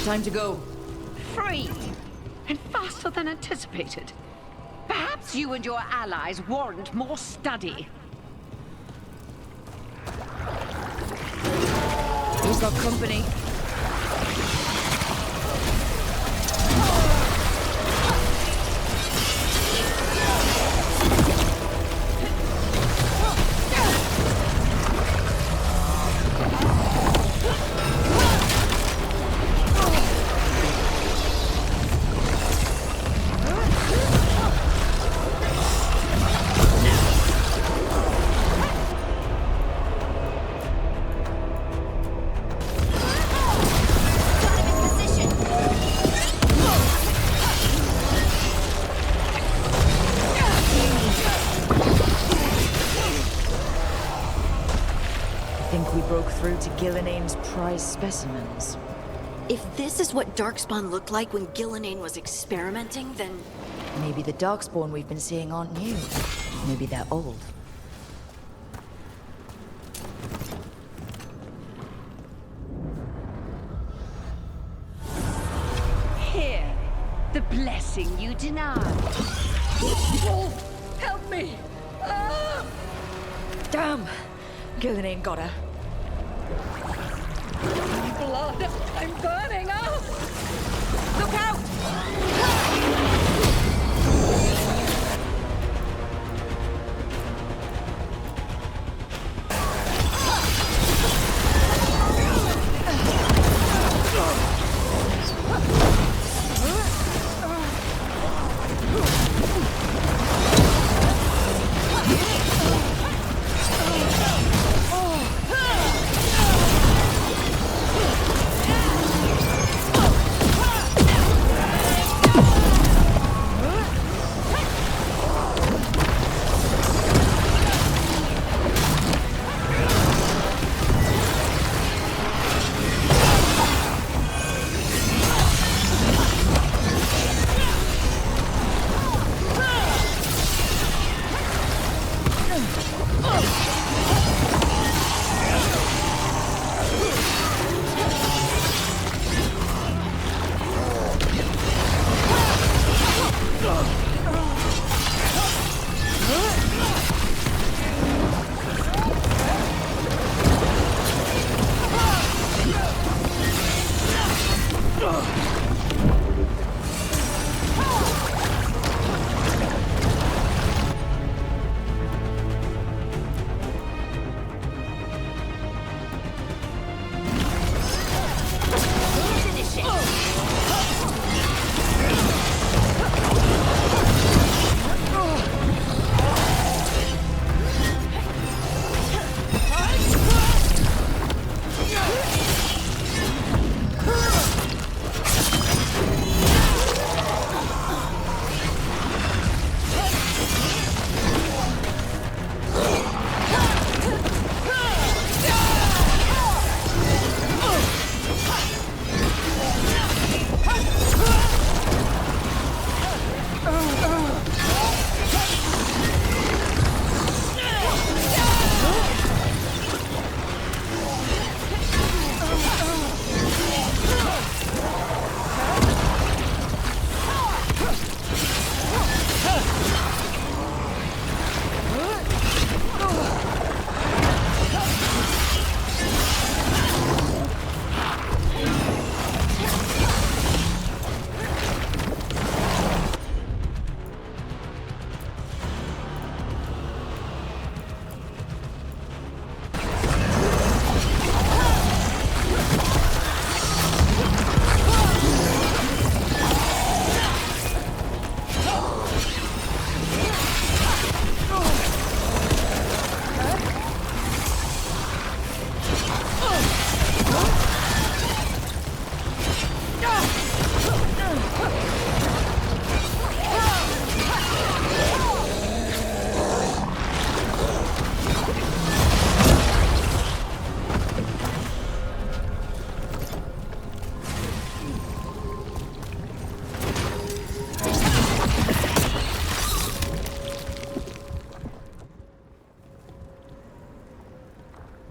Time to go.
Free! And faster than anticipated. Perhaps you and your allies warrant more study.
We've got company. Through to Gillinane's prize specimens.
If this is what Darkspawn looked like when Gillinane was experimenting, then...
Maybe the Darkspawn we've been seeing aren't new. Maybe they're old.
Here, the blessing you denied.
Wolf, help me! Ah! Damn! Gillinane got her.
Blood! I'm burning up! Look out!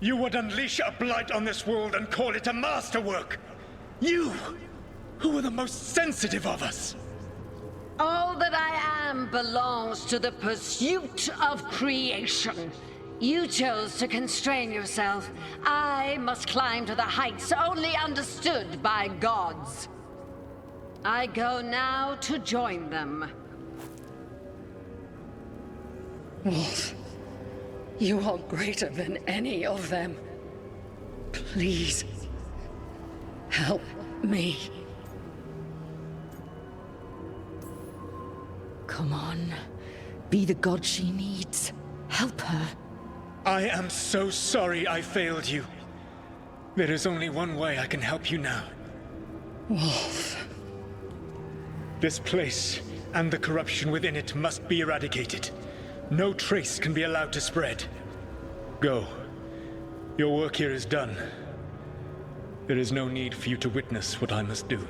You would unleash a blight on this world and call it a masterwork! You!
who are the most sensitive of us.
All that I am belongs to the pursuit of creation. You chose to constrain yourself. I must climb to the heights only understood by gods. I go now to join them.
Wolf, you are greater than any of them. Please, help me.
Come on. Be the god she needs. Help her.
I am so sorry I failed you. There is only one way I can help you now.
Wolf.
This place and the corruption within it must be eradicated. No trace can be allowed to spread. Go. Your work here is done. There is no need for you to witness what I must do.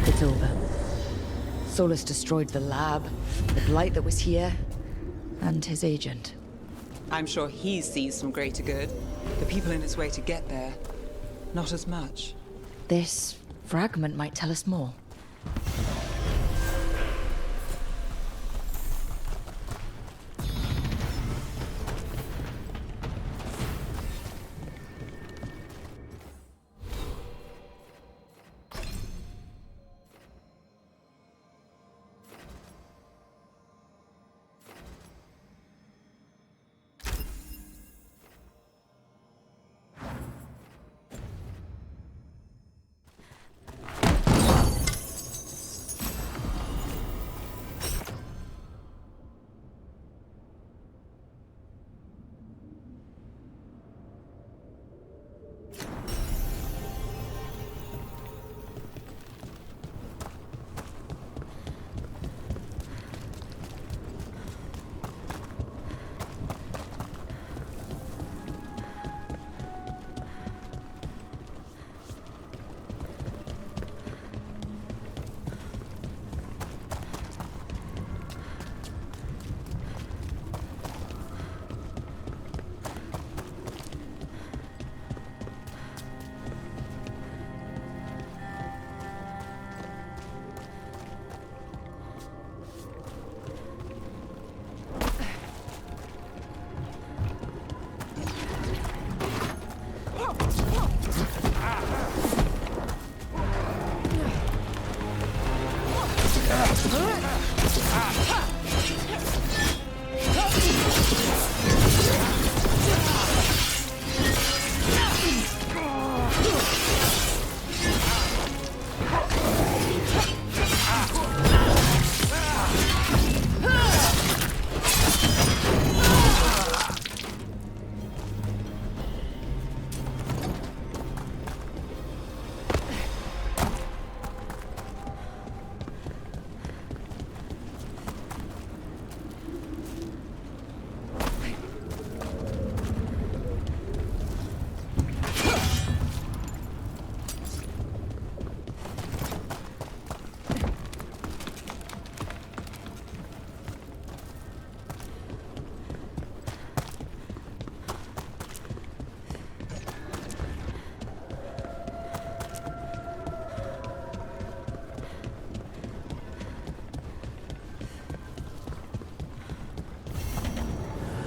It's over. Solus destroyed the lab, the blight that was here, and his agent.
I'm sure he sees some greater good. The people in his way to get there, not as much.
This fragment might tell us more.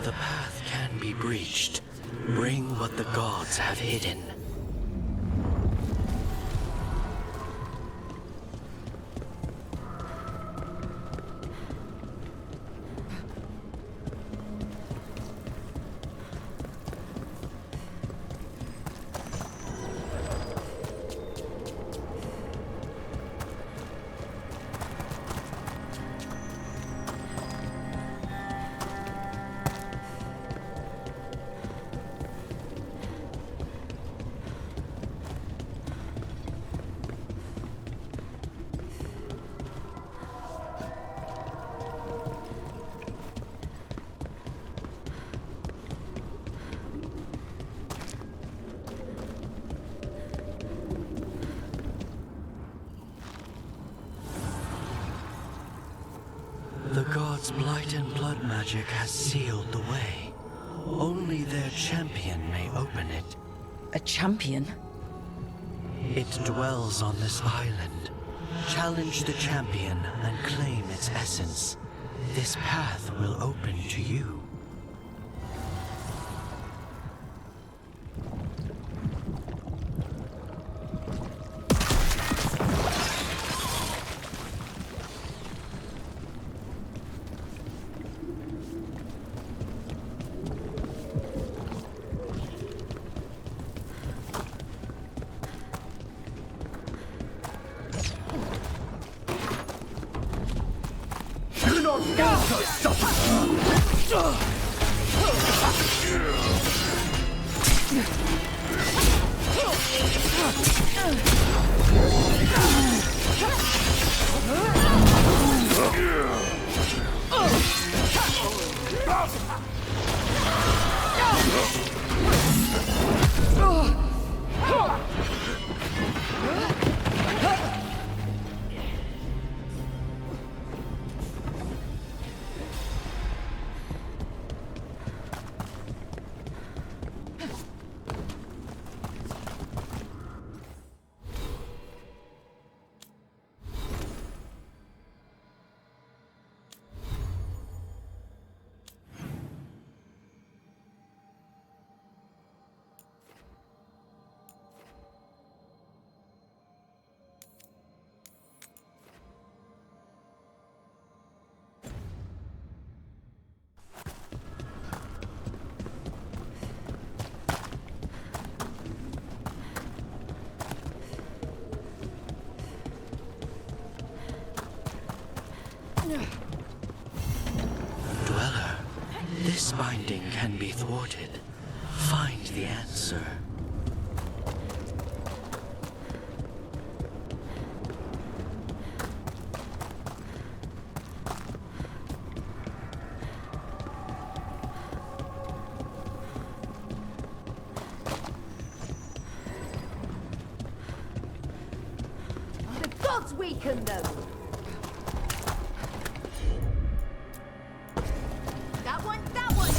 The path can be breached. Bring what the gods have hidden. The gods' blight and blood magic has sealed the way. Only their champion may open it.
A champion?
It dwells on this island. Challenge the champion and claim its essence. This path will open to you. Dweller, this binding can be thwarted. Find the answer.
The gods weaken them! That one, that one!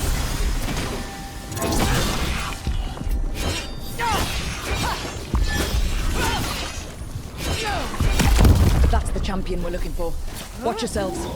That's the champion we're looking for. Watch yourselves.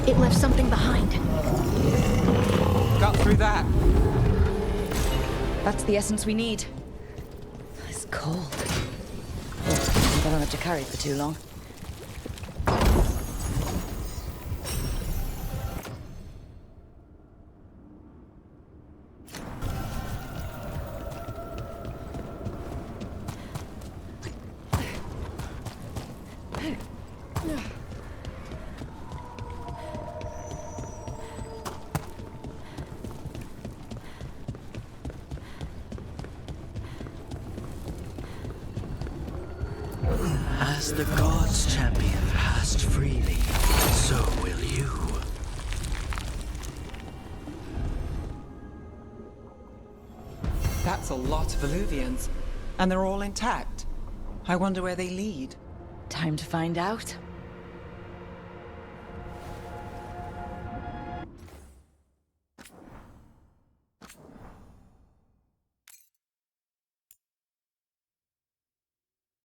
It left something behind.
Got through that.
That's the essence we need. It's cold. Oh, I don't have to carry it for too long.
As the gods' champion passed freely, so will you.
That's a lot of Illuvians. And they're all intact. I wonder where they lead.
Time to find out.